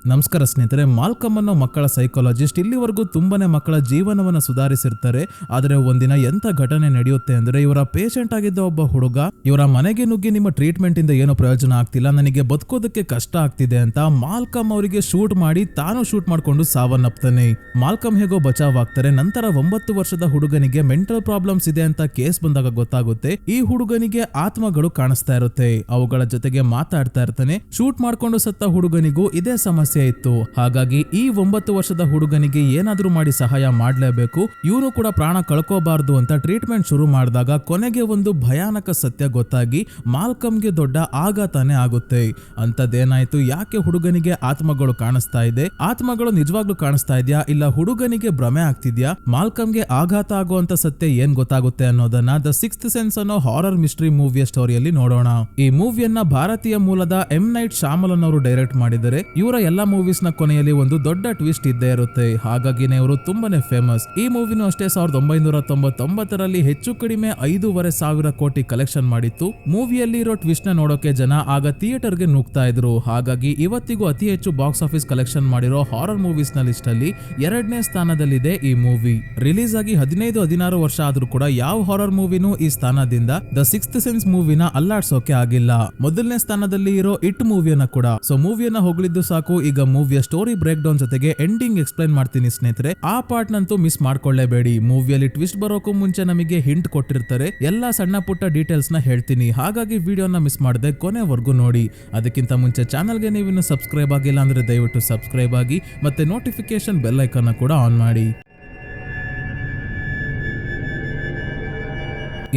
ನಮಸ್ಕಾರ ಸ್ನೇಹಿತರೆ, ಮಾಲ್ಕಮ್ ಅನ್ನೋ ಮಕ್ಕಳ ಸೈಕಾಲಜಿಸ್ಟ್ ಇಲ್ಲಿವರೆಗೂ ತುಂಬಾನೇ ಮಕ್ಕಳ ಜೀವನವನ್ನ ಸುಧಾರಿಸಿರ್ತಾರೆ. ಆದರೆ ಒಂದಿನ ಎಂತ ಘಟನೆ ನಡೆಯುತ್ತೆ ಅಂದ್ರೆ, ಇವರ ಪೇಷಂಟ್ ಆಗಿದ್ದ ಒಬ್ಬ ಹುಡುಗ ಇವರ ಮನೆಗೆ ನುಗ್ಗಿ ನಿಮ್ಮ ಟ್ರೀಟ್ಮೆಂಟ್ ಇಂದ ಏನು ಪ್ರಯೋಜನ ಆಗ್ತಿಲ್ಲ, ನನಗೆ ಬದುಕೋದಕ್ಕೆ ಕಷ್ಟ ಆಗ್ತಿದೆ ಅಂತ ಮಾಲ್ಕಮ್ ಅವರಿಗೆ ಶೂಟ್ ಮಾಡಿ ತಾನು ಶೂಟ್ ಮಾಡ್ಕೊಂಡು ಸಾವನ್ನಪ್ತಾನೆ. ಮಾಲ್ಕಮ್ ಹೇಗೋ ಬಚಾವ್ ಆಗ್ತಾರೆ. ನಂತರ 9 ವರ್ಷದ ಹುಡುಗನಿಗೆ ಮೆಂಟಲ್ ಪ್ರಾಬ್ಲಮ್ಸ್ ಇದೆ ಅಂತ ಕೇಸ್ ಬಂದಾಗ ಗೊತ್ತಾಗುತ್ತೆ, ಈ ಹುಡುಗನಿಗೆ ಆತ್ಮಗಳು ಕಾಣಿಸ್ತಾ ಇರುತ್ತೆ, ಅವುಗಳ ಜೊತೆಗೆ ಮಾತಾಡ್ತಾ ಇರ್ತಾನೆ. ಶೂಟ್ ಮಾಡ್ಕೊಂಡು ಸತ್ತ ಹುಡುಗನಿಗೂ ಇದೇ ಸಮಸ್ಯೆ ಇತ್ತು. ಹಾಗಾಗಿ ಈ 9 ವರ್ಷದ ಹುಡುಗನಿಗೆ ಏನಾದ್ರೂ ಮಾಡಿ ಸಹಾಯ ಮಾಡ್ಲೇಬೇಕು, ಇವನು ಕೂಡ ಪ್ರಾಣ ಕಳ್ಕೋಬಾರ್ದು ಅಂತ ಟ್ರೀಟ್ಮೆಂಟ್ ಶುರು ಮಾಡಿದಾಗ ಕೊನೆಗೆ ಒಂದು ಭಯಾನಕ ಸತ್ಯ ಗೊತ್ತಾಗಿ ಮಾಲ್ಕಮ್ಗೆ ದೊಡ್ಡ ಆಘಾತನೇ ಆಗುತ್ತೆ. ಅಂತದೇನಾಯ್ತು, ಯಾಕೆ ಹುಡುಗನಿಗೆ ಆತ್ಮಗಳು ಕಾಣಿಸ್ತಾ ಇದೆ, ಆತ್ಮಗಳು ನಿಜವಾಗ್ಲೂ ಕಾಣಿಸ್ತಾ ಇದೆಯಾ ಇಲ್ಲ ಹುಡುಗನಿಗೆ ಭ್ರಮೆ ಆಗ್ತಿದ್ಯಾ, ಮಾಲ್ಕಮ್ಗೆ ಆಘಾತ ಆಗುವಂತ ಸತ್ಯ ಏನ್ ಗೊತ್ತಾಗುತ್ತೆ ಅನ್ನೋದನ್ನ ದ ಸಿಕ್ಸ್ತ್ ಸೆನ್ಸ್ ಅನ್ನೋ ಹಾರರ್ ಮಿಸ್ಟ್ರಿ ಮೂವಿಯ ಸ್ಟೋರಿಯಲ್ಲಿ ನೋಡೋಣ. ಈ ಮೂವಿಯನ್ನ ಭಾರತೀಯ ಮೂಲದ ಎಂ ನೈಟ್ ಶ್ಯಾಮಲನ್ ಅವರು ಡೈರೆಕ್ಟ್ ಮಾಡಿದರೆ. ಇವರ ಎಲ್ಲಾ ಮೂವೀಸ್ ನ ಕೊನೆಯಲ್ಲಿ ಒಂದು ದೊಡ್ಡ ಟ್ವಿಸ್ಟ್ ಇದ್ದೇ ಇರುತ್ತೆ, ಹಾಗಾಗಿನೇ ಇವರು ತುಂಬಾನೇ ಫೇಮಸ್. ಈ ಮೂವಿನೂ ಅಷ್ಟೇ 1999ರಲ್ಲಿ ಹೆಚ್ಚು ಕಡಿಮೆ 5,500 ಕೋಟಿ ಕಲೆಕ್ಷನ್ ಮಾಡಿತ್ತು. ಮೂವಿಯಲ್ಲಿ ಇರೋ ಟ್ವಿಸ್ಟ್ ನ ನೋಡೋಕೆ ಜನ ಆಗ ಥಿಯೇಟರ್ ಗೆ ನುಗ್ತಾ ಇದ್ರು. ಹಾಗಾಗಿ ಇವತ್ತಿಗೂ ಅತಿ ಹೆಚ್ಚು ಬಾಕ್ಸ್ ಆಫೀಸ್ ಕಲೆಕ್ಷನ್ ಮಾಡಿರೋ ಹಾರರ್ ಮೂವೀಸ್ ನ ಲಿಸ್ಟ್ ಅಲ್ಲಿ 2ನೇ ಸ್ಥಾನದಲ್ಲಿದೆ ಈ ಮೂವಿ. ರಿಲೀಸ್ ಆಗಿ 15-16 ವರ್ಷ ಆದ್ರೂ ಕೂಡ ಯಾವ ಹಾರರ್ ಮೂವಿನೂ ಈ ಸ್ಥಾನದಿಂದ ದ ಸಿಕ್ಸ್ತ್ ಸೆನ್ಸ್ ಮೂವಿನ ಅಲ್ಲಾಡ್ಸೋಕೆ ಆಗಿಲ್ಲ. ಮೊದಲನೇ ಸ್ಥಾನದಲ್ಲಿ ಇರೋ ಇಟ್ ಮೂವಿಯನ್ನ ಕೂಡ. ಸೊ ಮೂವಿಯನ್ನ ಹೊಗಳಿದ್ದು ಸಾಕು, ಈಗ ಮೂವಿಯ ಸ್ಟೋರಿ ಬ್ರೇಕ್ ಡೌನ್ ಜೊತೆಗೆ ಎಂಡಿಂಗ್ ಎಕ್ಸ್ಪ್ಲೈನ್ ಮಾಡ್ತೀನಿ ಸ್ನೇಹಿತರೆ. ಆ ಪಾರ್ಟ್ ನಂತೂ ಮಿಸ್ ಮಾಡ್ಕೊಳ್ಳೇಬೇಡಿ. ಮೂವಿಯಲ್ಲಿ ಟ್ವಿಸ್ಟ್ ಬರೋಕು ಮುಂಚೆ ನಮಗೆ ಹಿಂಟ್ ಕೊಟ್ಟಿರ್ತಾರೆ, ಎಲ್ಲಾ ಸಣ್ಣ ಪುಟ್ಟ ಡೀಟೇಲ್ಸ್ ನ ಹೇಳ್ತೀನಿ. ಹಾಗಾಗಿ ವಿಡಿಯೋನ ಮಿಸ್ ಮಾಡದೆ ಕೊನೆವರೆಗೂ ನೋಡಿ. ಅದಕ್ಕಿಂತ ಮುಂಚೆ ಚಾನಲ್ಗೆ ನೀವಿನ್ನು ಸಬ್ಸ್ಕ್ರೈಬ್ ಆಗಿಲ್ಲ ಅಂದ್ರೆ ದಯವಿಟ್ಟು ಸಬ್ಸ್ಕ್ರೈಬ್ ಆಗಿ, ಮತ್ತೆ ನೋಟಿಫಿಕೇಶನ್ ಬೆಲ್ ಐಕಾನ್ ಕೂಡ ಆನ್ ಮಾಡಿ.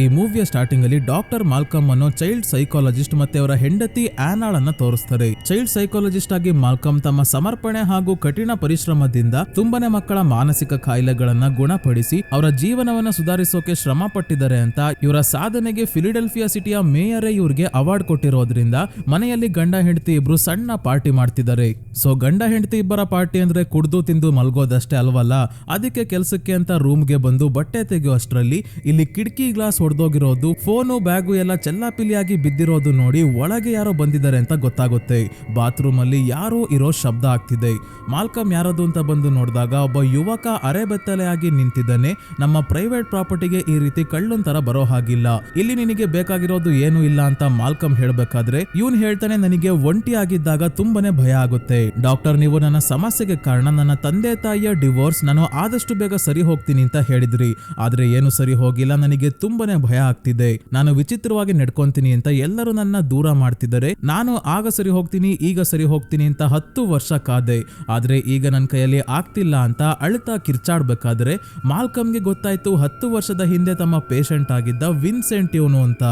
ಈ ಮೂವಿಯ ಸ್ಟಾರ್ಟಿಂಗ್ ಅಲ್ಲಿ ಡಾಕ್ಟರ್ ಮಾಲ್ಕಮ್ ಅನ್ನೋ ಚೈಲ್ಡ್ ಸೈಕಾಲಜಿಸ್ಟ್ ಮತ್ತೆ ಅವರ ಹೆಂಡತಿ ಆನಾಳ್ ಅನ್ನ ತೋರಿಸ್ತಾರೆ. ಚೈಲ್ಡ್ ಸೈಕಾಲಜಿಸ್ಟ್ ಆಗಿ ಮಾಲ್ಕಮ್ ತಮ್ಮ ಸಮರ್ಪಣೆ ಹಾಗೂ ಕಠಿಣ ಪರಿಶ್ರಮದಿಂದ ತುಂಬಾನೇ ಮಕ್ಕಳ ಮಾನಸಿಕ ಕಾಯಿಲೆಗಳನ್ನ ಗುಣಪಡಿಸಿ ಅವರ ಜೀವನವನ್ನ ಸುಧಾರಿಸೋಕೆ ಶ್ರಮ ಪಟ್ಟಿದ್ದಾರೆ ಅಂತ ಇವರ ಸಾಧನೆಗೆ ಫಿಲಿಡೆಲ್ಫಿಯಾ ಸಿಟಿಯ ಮೇಯರೇ ಇವ್ರಿಗೆ ಅವಾರ್ಡ್ ಕೊಟ್ಟಿರೋದ್ರಿಂದ ಮನೆಯಲ್ಲಿ ಗಂಡ ಹೆಂಡತಿ ಇಬ್ರು ಸಣ್ಣ ಪಾರ್ಟಿ ಮಾಡ್ತಿದ್ದಾರೆ. ಸೊ ಗಂಡ ಹೆಂಡತಿ ಇಬ್ಬರ ಪಾರ್ಟಿ ಅಂದ್ರೆ ಕುಡ್ದು ತಿಂದು ಮಲ್ಗೋದಷ್ಟೇ ಅಲ್ವಲ್ಲ, ಅದಕ್ಕೆ ಕೆಲ್ಸಕ್ಕೆ ಅಂತ ರೂಮ್ಗೆ ಬಂದು ಬಟ್ಟೆ ತೆಗೆಯೋ ಅಷ್ಟರಲ್ಲಿ ಇಲ್ಲಿ ಕಿಟಕಿ ಗ್ಲಾಸ್ ಹೊಡೆದೋಗಿರೋದು, ಫೋನು ಬ್ಯಾಗು ಎಲ್ಲ ಚೆಲ್ಲಾಪಿಲಿಯಾಗಿ ಬಿದ್ದಿರೋದು ನೋಡಿ ಒಳಗೆ ಯಾರೋ ಬಂದಿದ್ದಾರೆ ಅಂತ ಗೊತ್ತಾಗುತ್ತೆ. ಬಾತ್ರೂಮ್ ಅಲ್ಲಿ ಯಾರೋ ಇರೋ ಶಬ್ದ ಆಗ್ತಿದೆ. ಮಾಲ್ಕಮ್ ಯಾರದು ಅಂತ ಬಂದು ನೋಡಿದಾಗ ಒಬ್ಬ ಯುವಕ ಅರೆಬೆತ್ತಲೆಯಾಗಿ ನಿಂತಿದ್ದಾನೆ. ನಮ್ಮ ಪ್ರೈವೇಟ್ ಪ್ರಾಪರ್ಟಿಗೆ ಈ ರೀತಿ ಕಳ್ಳನ್ ತರ ಬರೋ ಹಾಗಿಲ್ಲ, ಇಲ್ಲಿ ನಿನಗೆ ಬೇಕಾಗಿರೋದು ಏನು ಇಲ್ಲ ಅಂತ ಮಾಲ್ಕಮ್ ಹೇಳ್ಬೇಕಾದ್ರೆ ಇವನ್ ಹೇಳ್ತಾನೆ, ನನಗೆ ಒಂಟಿ ಆಗಿದ್ದಾಗ ತುಂಬಾನೇ ಭಯ ಆಗುತ್ತೆ ಡಾಕ್ಟರ್, ನೀವು ನನ್ನ ಸಮಸ್ಯೆಗೆ ಕಾರಣ ನನ್ನ ತಂದೆ ತಾಯಿಯ ಡಿವೋರ್ಸ್, ನಾನು ಆದಷ್ಟು ಬೇಗ ಸರಿ ಹೋಗ್ತೀನಿ ಅಂತ ಹೇಳಿದ್ರಿ, ಆದ್ರೆ ಏನು ಸರಿ ಹೋಗಿಲ್ಲ, ನನಗೆ ತುಂಬಾನೇ ಭಯ ಆಗ್ತಿದೆ, ನಾನು ವಿಚಿತ್ರವಾಗಿ ನಡ್ಕೊಂತೀನಿ ಅಂತ ಎಲ್ಲರೂ ನನ್ನ ದೂರ ಮಾಡ್ತಿದ್ದಾರೆ, ನಾನು ಆಗ ಸರಿ ಹೋಗ್ತೀನಿ ಈಗ ಸರಿ ಹೋಗ್ತೀನಿ ಅಂತ 10 ವರ್ಷ ಕಾದೆ, ಆದ್ರೆ ಈಗ ನನ್ನ ಕೈಯಲ್ಲಿ ಆಗ್ತಿಲ್ಲ ಅಂತ ಅಳ್ತಾ ಕಿರ್ಚಾಡ್ಬೇಕಾದ್ರೆ ಮಾಲ್ಕಮ್ಗೆ ಗೊತ್ತಾಯ್ತು 10 ವರ್ಷದ ಹಿಂದೆ ತಮ್ಮ ಪೇಷಂಟ್ ಆಗಿದ್ದ ವಿನ್ಸೆಂಟ್ ಇವನು ಅಂತ.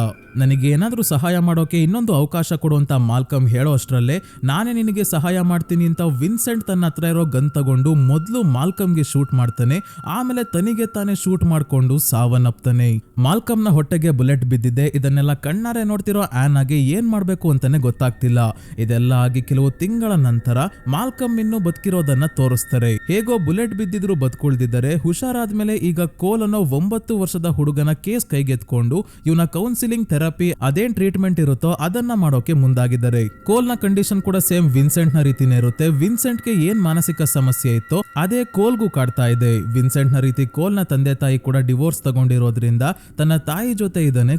ನನಗೆ ಏನಾದ್ರೂ ಸಹಾಯ ಮಾಡೋಕೆ ಇನ್ನೊಂದು ಅವಕಾಶ ಕೊಡು ಅಂತ ಮಾಲ್ಕಮ್ ಹೇಳೋ ಅಷ್ಟರಲ್ಲೇ ನಾನೇ ನಿನಗೆ ಸಹಾಯ ಮಾಡ್ತೀನಿ ಅಂತ ವಿನ್ಸೆಂಟ್ ತನ್ನ ಹತ್ರ ಇರೋ ಗನ್ ತಗೊಂಡು ಮೊದಲು ಮಾಲ್ಕಮ್ಗೆ ಶೂಟ್ ಮಾಡ್ತಾನೆ, ಆಮೇಲೆ ತನಿಗೆ ತಾನೇ ಶೂಟ್ ಮಾಡ್ಕೊಂಡು ಸಾವನ್ನಪ್ತಾನೆ. ಮಾಲ್ಕಮ್ ನ ಹೊಟ್ಟೆಗೆ ಬುಲೆಟ್ ಬಿದ್ದಿದೆ. ಇದನ್ನೆಲ್ಲ ಕಣ್ಣಾರೆ ನೋಡ್ತಿರೋ ಆನಾಗೆ ಏನ್ ಮಾಡ್ಬೇಕು ಅಂತಾನೆ ಗೊತ್ತಾಗ್ತಿಲ್ಲ. ಇದೆಲ್ಲ ಆಗಿ ಕೆಲವು ತಿಂಗಳ ನಂತರ ಮಾಲ್ಕಮ್ ಇನ್ನೂ ಬದುಕಿರೋದನ್ನ ತೋರಿಸ್ತಾರೆ. ಹೇಗೋ ಬುಲೆಟ್ ಬಿದ್ದಿದ್ರು ಬದುಕುಳಿದಿದ್ದಾರೆ. ಹುಷಾರಾದ್ಮೇಲೆ ಈಗ ಕೋಲ್ ಅನ್ನೋ 9 ವರ್ಷದ ಹುಡುಗನ ಕೇಸ್ ಕೈಗೆತ್ಕೊಂಡು ಇವನ ಕೌನ್ಸಿಲಿಂಗ್ ಥೆರಪಿ ಅದೇನ್ ಟ್ರೀಟ್ಮೆಂಟ್ ಇರುತ್ತೋ ಅದನ್ನ ಮಾಡೋಕೆ ಮುಂದಾಗಿದ್ದಾರೆ. ಕೋಲ್ ನ ಕಂಡೀಷನ್ ಕೂಡ ಸೇಮ್ ವಿನ್ಸೆಂಟ್ ನ ರೀತಿನೇ ಇರುತ್ತೆ. ವಿನ್ಸೆಂಟ್ ಗೆ ಏನ್ ಮಾನಸಿಕ ಸಮಸ್ಯೆ ಇತ್ತೋ ಅದೇ ಕೋಲ್ಗೂ ಕಾಡ್ತಾ ಇದೆ. ವಿನ್ಸೆಂಟ್ ನ ರೀತಿ ಕೋಲ್ ನ ತಂದೆ ತಾಯಿ ಕೂಡ ಡಿವೋರ್ಸ್ ತಗೊಂಡಿರೋದ್ರಿಂದ ತನ್ನ ತಾಯಿ ಜೊತೆ ಇದ್ದಾನೆ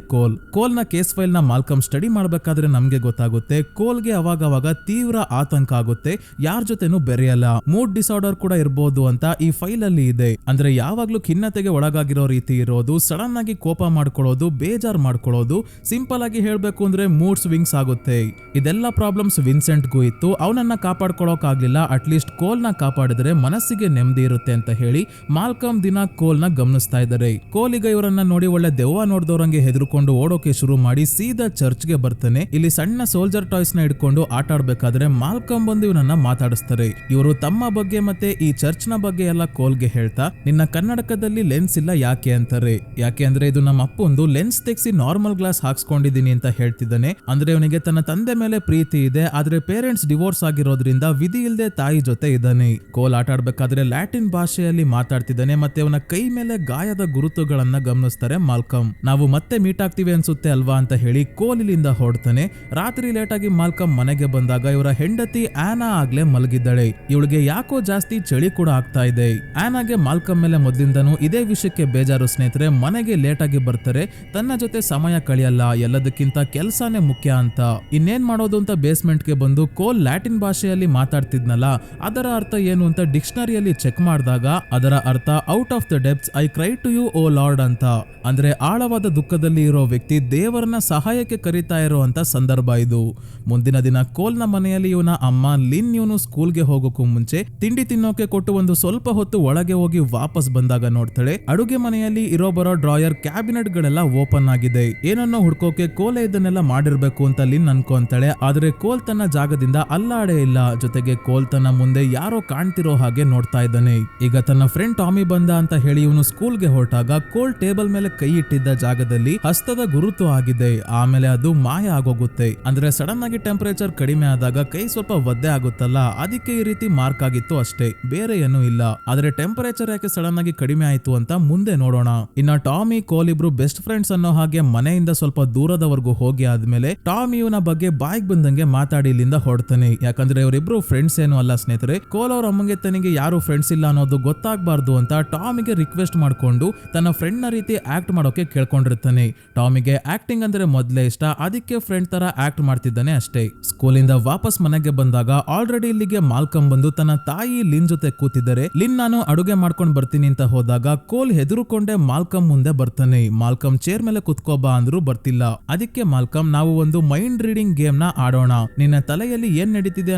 ಕೋಲ್ ನ ಕೇಸ್ ಫೈಲ್ ನ ಮಾಲ್ಕಮ್ ಸ್ಟಡಿ ಮಾಡ್ಬೇಕಾದ್ರೆ ನಮ್ಗೆ ಗೊತ್ತಾಗುತ್ತೆ ಕೋಲ್ಗೆ ಅವಾಗವಾಗ ತೀವ್ರ ಆತಂಕ ಆಗುತ್ತೆ, ಯಾರ ಜೊತೆನೂ ಬೆರೆಯಲ್ಲ, ಮೂಡ್ ಡಿಸಾರ್ಡರ್ ಕೂಡ ಇರಬಹುದು ಅಂತ ಈ ಫೈಲ್ ಅಲ್ಲಿ ಇದೆ. ಅಂದ್ರೆ ಯಾವಾಗ್ಲೂ ಖಿನ್ನತೆಗೆ ಒಳಗಾಗಿರೋ ರೀತಿ ಇರೋದು, ಸಡನ್ ಆಗಿ ಕೋಪ ಮಾಡ್ಕೊಳ್ಳೋದು, ಬೇಜಾರ್ ಮಾಡ್ಕೊಳ್ಳೋದು, ಸಿಂಪಲ್ ಆಗಿ ಹೇಳ್ಬೇಕು ಅಂದ್ರೆ ಮೂಡ್ ಸ್ವಿಂಗ್ಸ್ ಆಗುತ್ತೆ. ಇದೆಲ್ಲ ಪ್ರಾಬ್ಲಮ್ಸ್ ವಿನ್ಸೆಂಟ್ಗೂ ಇತ್ತು. ಅವನನ್ನ ಕಾಪಾಡ್ಕೊಳ್ಳೋಕ್ ಆಗ್ಲಿಲ್ಲ, ಅಟ್ಲೀಸ್ಟ್ ಕೋಲ್ ನ ಕಾಪಾಡಿದ್ರೆ ಮನಸ್ಸಿಗೆ ನೆಮ್ಮದಿ ಇರುತ್ತೆ ಅಂತ ಹೇಳಿ ಮಾಲ್ಕಮ್ ದಿನ ಕೋಲ್ ನ ಗಮನಿಸ್ತಾ ಇದ್ದಾರೆ. ಕೋಲ್ ಈಗ ಇವರನ್ನ ನೋಡಿ ಒಳ್ಳೆ ದೆವ್ವ ನೋಡ್ದವ್ರಂಗೆ ಹೆದರ್ಕೊಂಡು ಓಡೋಕೆ ಶುರು ಮಾಡಿ ಸೀದಾ ಚರ್ಚ್ಗೆ ಬರ್ತಾನೆ. ಇಲ್ಲಿ ಸಣ್ಣ ಸೋಲ್ಜರ್ ಟಾಯ್ಸ್ ನ ಇಟ್ಕೊಂಡು ಆಟ ಆಡ್ಬೇಕಾದ್ರೆ ಮಾಲ್ಕಮ್ ಬಂದು ಇವನನ್ನ ಮಾತಾಡಿಸ್ತಾರೆ. ಇವರು ತಮ್ಮ ಬಗ್ಗೆ ಮತ್ತೆ ಈ ಚರ್ಚ್ ನ ಬಗ್ಗೆ ಎಲ್ಲ ಕೋಲ್ಗೆ ಹೇಳ್ತಾ, ನಿನ್ನ ಕನ್ನಡಕದಲ್ಲಿ ಲೆನ್ಸ್ ಇಲ್ಲ ಯಾಕೆ ಅಂತಾರೆ. ಯಾಕೆ ಅಂದ್ರೆ ಇದು ನಮ್ಮ ಅಪ್ಪಂದು ಲೆನ್ಸ್ ತೆಗ್ಸಿ ನಾರ್ಮಲ್ ಗ್ಲಾಸ್ ಹಾಕ್ಸ್ಕೊಂಡಿದೀನಿ ಅಂತ ಹೇಳ್ತಿದ್ದಾನೆ. ಅಂದ್ರೆ ಅವನಿಗೆ ತನ್ನ ತಂದೆ ಮೇಲೆ ಪ್ರೀತಿ ಇದೆ, ಆದ್ರೆ ಪೇರೆಂಟ್ಸ್ ಡಿವೋರ್ಸ್ ಆಗಿರೋದ್ರಿಂದ ವಿಧಿ ಇಲ್ಲದೆ ತಾಯಿ ಜೊತೆ ಇದ್ದಾನೆ. ಕೋಲ್ ಆಟ ಆಡ್ಬೇಕಾದ್ರೆ ಲ್ಯಾಟಿನ್ ಭಾಷೆಯಲ್ಲಿ ಮಾತಾಡ್ತಿದ್ದಾನೆ. ಮತ್ತೆ ಅವನ ಕೈ ಮೇಲೆ ಗಾಯದ ಗುರುತುಗಳನ್ನ ಗಮನಿಸ್ತಾರೆ ಮಾಲ್ಕಮ್. ಮಾಲ್ಕಮ್. ನಾವು ಮತ್ತೆ ಮೀಟ್ ಆಗ್ತೀವಿ ಅನ್ಸುತ್ತೆ ಅಲ್ವಾ ಅಂತ ಹೇಳಿ ಕೋಲ್ ಇಲ್ಲಿಂದ ಹೊರಡ್ತಾನೆ. ರಾತ್ರಿ ಲೇಟ್ ಆಗಿ ಮಾಲ್ಕಮ್ ಮನೆಗೆ ಬಂದಾಗ ಇವರ ಹೆಂಡತಿ ಆನಾ ಆಗ್ಲೇ ಮಲಗಿದ್ದಾಳೆ. ಇವಳಿಗೆ ಯಾಕೋ ಜಾಸ್ತಿ ಚಳಿ ಕೂಡ ಆಗ್ತಾ ಇದೆ. ಆನಾಗೆ ಮಾಲ್ಕಮ್ ಮೇಲೆ ಮೊದ್ಲಿಂದನೂ ಇದೇ ವಿಷಯಕ್ಕೆ ಬೇಜಾರು ಸ್ನೇಹಿತರೆ. ಮನೆಗೆ ಲೇಟ್ ಆಗಿ ಬರ್ತಾರೆ, ತನ್ನ ಜೊತೆ ಸಮಯ ಕಳೆಯಲ್ಲ, ಎಲ್ಲದಕ್ಕಿಂತ ಕೆಲ್ಸಾನೇ ಮುಖ್ಯ ಅಂತ. ಇನ್ನೇನ್ ಮಾಡೋದು ಅಂತ ಬೇಸ್ಮೆಂಟ್ ಗೆ ಬಂದು ಕೋಲ್ ಲ್ಯಾಟಿನ್ ಭಾಷೆಯಲ್ಲಿ ಮಾತಾಡ್ತಿದ್ನಲ್ಲ, ಅದರ ಅರ್ಥ ಏನು ಅಂತ ಡಿಕ್ಷನರಿಯಲ್ಲಿ ಚೆಕ್ ಮಾಡಿದಾಗ ಅದರ ಅರ್ಥ out of the depths I cry to you O Lord ಅಂತ. ಅಂದ್ರೆ ಆಳವಾದ ದುಃಖದಲ್ಲಿ ಇರೋ ವ್ಯಕ್ತಿ ದೇವರನ್ನ ಸಹಾಯಕ್ಕೆ ಕರೀತಾ ಇರೋ ಅಂತ ಸಂದರ್ಭ ಇದು. ಮುಂದಿನ ದಿನ ಕೋಲ್ನ ಮನೆಯಲ್ಲಿ ಇವನ ಅಮ್ಮ ಲಿನ್ ಇವನು ಸ್ಕೂಲ್ಗೆ ಹೋಗೋಕ್ಕೂ ಮುಂಚೆ ತಿಂಡಿ ತಿನ್ನೋಕೆ ಕೊಟ್ಟು ಒಂದು ಸ್ವಲ್ಪ ಹೊತ್ತು ಒಳಗೆ ಹೋಗಿ ವಾಪಸ್ ಬಂದಾಗ ನೋಡ್ತಾಳೆ ಅಡುಗೆ ಮನೆಯಲ್ಲಿ ಇರೋ ಬರೋ ಡ್ರಾಯರ್ ಕ್ಯಾಬಿನೆಟ್ ಗಳೆಲ್ಲ ಓಪನ್ ಆಗಿದೆ. ಏನನ್ನೋ ಹುಡ್ಕೋಕೆ ಕೋಲೆ ಇದನ್ನೆಲ್ಲ ಮಾಡಿರ್ಬೇಕು ಅಂತ ಲಿನ್ ಅನ್ಕೊಂತಾಳೆ. ಆದ್ರೆ ಕೋಲ್ ತನ್ನ ಜಾಗದಿಂದ ಅಲ್ಲಾಡೇ ಇಲ್ಲ. ಜೊತೆಗೆ ಕೋಲ್ ತನ್ನ ಮುಂದೆ ಯಾರೋ ಕಾಣ್ತಿರೋ ಹಾಗೆ ನೋಡ್ತಾ ಇದ್ದಾನೆ. ಈಗ ತನ್ನ ಫ್ರೆಂಡ್ ಟಾಮಿ ಬಂದ ಅಂತ ಹೇಳಿ ಇವನು ಸ್ಕೂಲ್ಗೆ ಹೊರಟಾಗ ಕೋಲ್ ಟೇಬಲ್ ಮೇಲೆ ಕೈ ಇಟ್ಟಿದ್ದ ಜಾಗದಲ್ಲಿ ಹಸ್ತದ ಗುರುತು ಆಗಿದೆ. ಆಮೇಲೆ ಅದು ಮಾಯ ಆಗೋಗುತ್ತೆ. ಅಂದ್ರೆ ಸಡನ್ ಆಗಿ ಟೆಂಪರೇಚರ್ ಕಡಿಮೆ ಆದಾಗ ಕೈ ಸ್ವಲ್ಪ ಒದ್ದೆ ಆಗುತ್ತಲ್ಲ, ಅದಕ್ಕೆ ಈ ರೀತಿ ಮಾರ್ಕ್ ಆಗಿತ್ತು ಅಷ್ಟೇ, ಬೇರೆ ಏನೂ ಇಲ್ಲ. ಆದ್ರೆ ಟೆಂಪರೇಚರ್ ಯಾಕೆ ಸಡನ್ ಆಗಿ ಕಡಿಮೆ ಆಯ್ತು ಅಂತ ಮುಂದೆ ನೋಡೋಣ. ಇನ್ನ ಟಾಮಿ ಕೋಲ್ ಇಬ್ರು ಬೆಸ್ಟ್ ಫ್ರೆಂಡ್ಸ್ ಅನ್ನೋ ಹಾಗೆ ಮನೆಯಿಂದ ಸ್ವಲ್ಪ ದೂರದವರೆಗೂ ಹೋಗಿ ಆದ್ಮೇಲೆ ಟಾಮಿ ಇವನ ಬಗ್ಗೆ ಬಾಯಿಗೆ ಬಂದಂಗೆ ಮಾತಾಡಿ ಇಲ್ಲಿಂದ ಹೊರಡ್ತಾನೆ. ಯಾಕಂದ್ರೆ ಇವರಿಬ್ರು ಫ್ರೆಂಡ್ಸ್ ಏನು ಅಲ್ಲ ಸ್ನೇಹಿತರೆ. ಕೋಲ್ ಅವ್ರ ಅಮ್ಮಂಗೆ ತನಗೆ ಯಾರು ಫ್ರೆಂಡ್ಸ್ ಇಲ್ಲ ಅನ್ನೋದು ಗೊತ್ತಾಗಬಾರ್ದು ಅಂತ ಟಾಮಿಗೆ ರಿಕ್ವೆಸ್ಟ್ ಮಾಡ್ಕೊಂಡು ತನ್ನ ಫ್ರೆಂಡ್ ನ ರೀತಿ ಆಕ್ಟ್ ಮಾಡೋಕೆ ಕೇಳ್ಕೊಂಡಿರ್ತಾನೆ. ಟಾಮಿಗೆ ಆಕ್ಟಿಂಗ್ ಅಂದ್ರೆ ಮೊದ್ಲೇ ಇಷ್ಟ, ಅದಕ್ಕೆ ಫ್ರೆಂಡ್ ತರ ಆಕ್ಟ್ ಮಾಡ್ತಿದ್ದಾನೆ ಅಷ್ಟೇ. ಸ್ಕೂಲಿಂದ ವಾಪಸ್ ಮನೆಗೆ ಬಂದಾಗ ಆಲ್ರೆಡಿ ಇಲ್ಲಿಗೆ ಮಾಲ್ಕಮ್ ಬಂದು ತನ್ನ ತಾಯಿ ಲಿನ್ ಜೊತೆ ಕೂತಿದ್ದಾರೆ. ಲಿನ್ ನಾನು ಅಡುಗೆ ಮಾಡ್ಕೊಂಡ್ ಬರ್ತೀನಿ ಅಂತ ಹೋದಾಗ ಕೋಲ್ ಹೆದರುಕೊಂಡೆ ಮಾಲ್ಕಮ್ ಮುಂದೆ ಬರ್ತಾನೆ. ಮಾಲ್ಕಮ್ ಚೇರ್ ಮೇಲೆ ಕುತ್ಕೋಬಾ ಅಂದ್ರೂ ಬರ್ತಿಲ್ಲ. ಅದಕ್ಕೆ ಮಾಲ್ಕಮ್ ನಾವು ಒಂದು ಮೈಂಡ್ ರೀಡಿಂಗ್ ಗೇಮ್ ನ ಆಡೋಣ. ನಿನ್ನ ತಲೆಯಲ್ಲಿ ಏನ್ ನಡೀತಿದೆ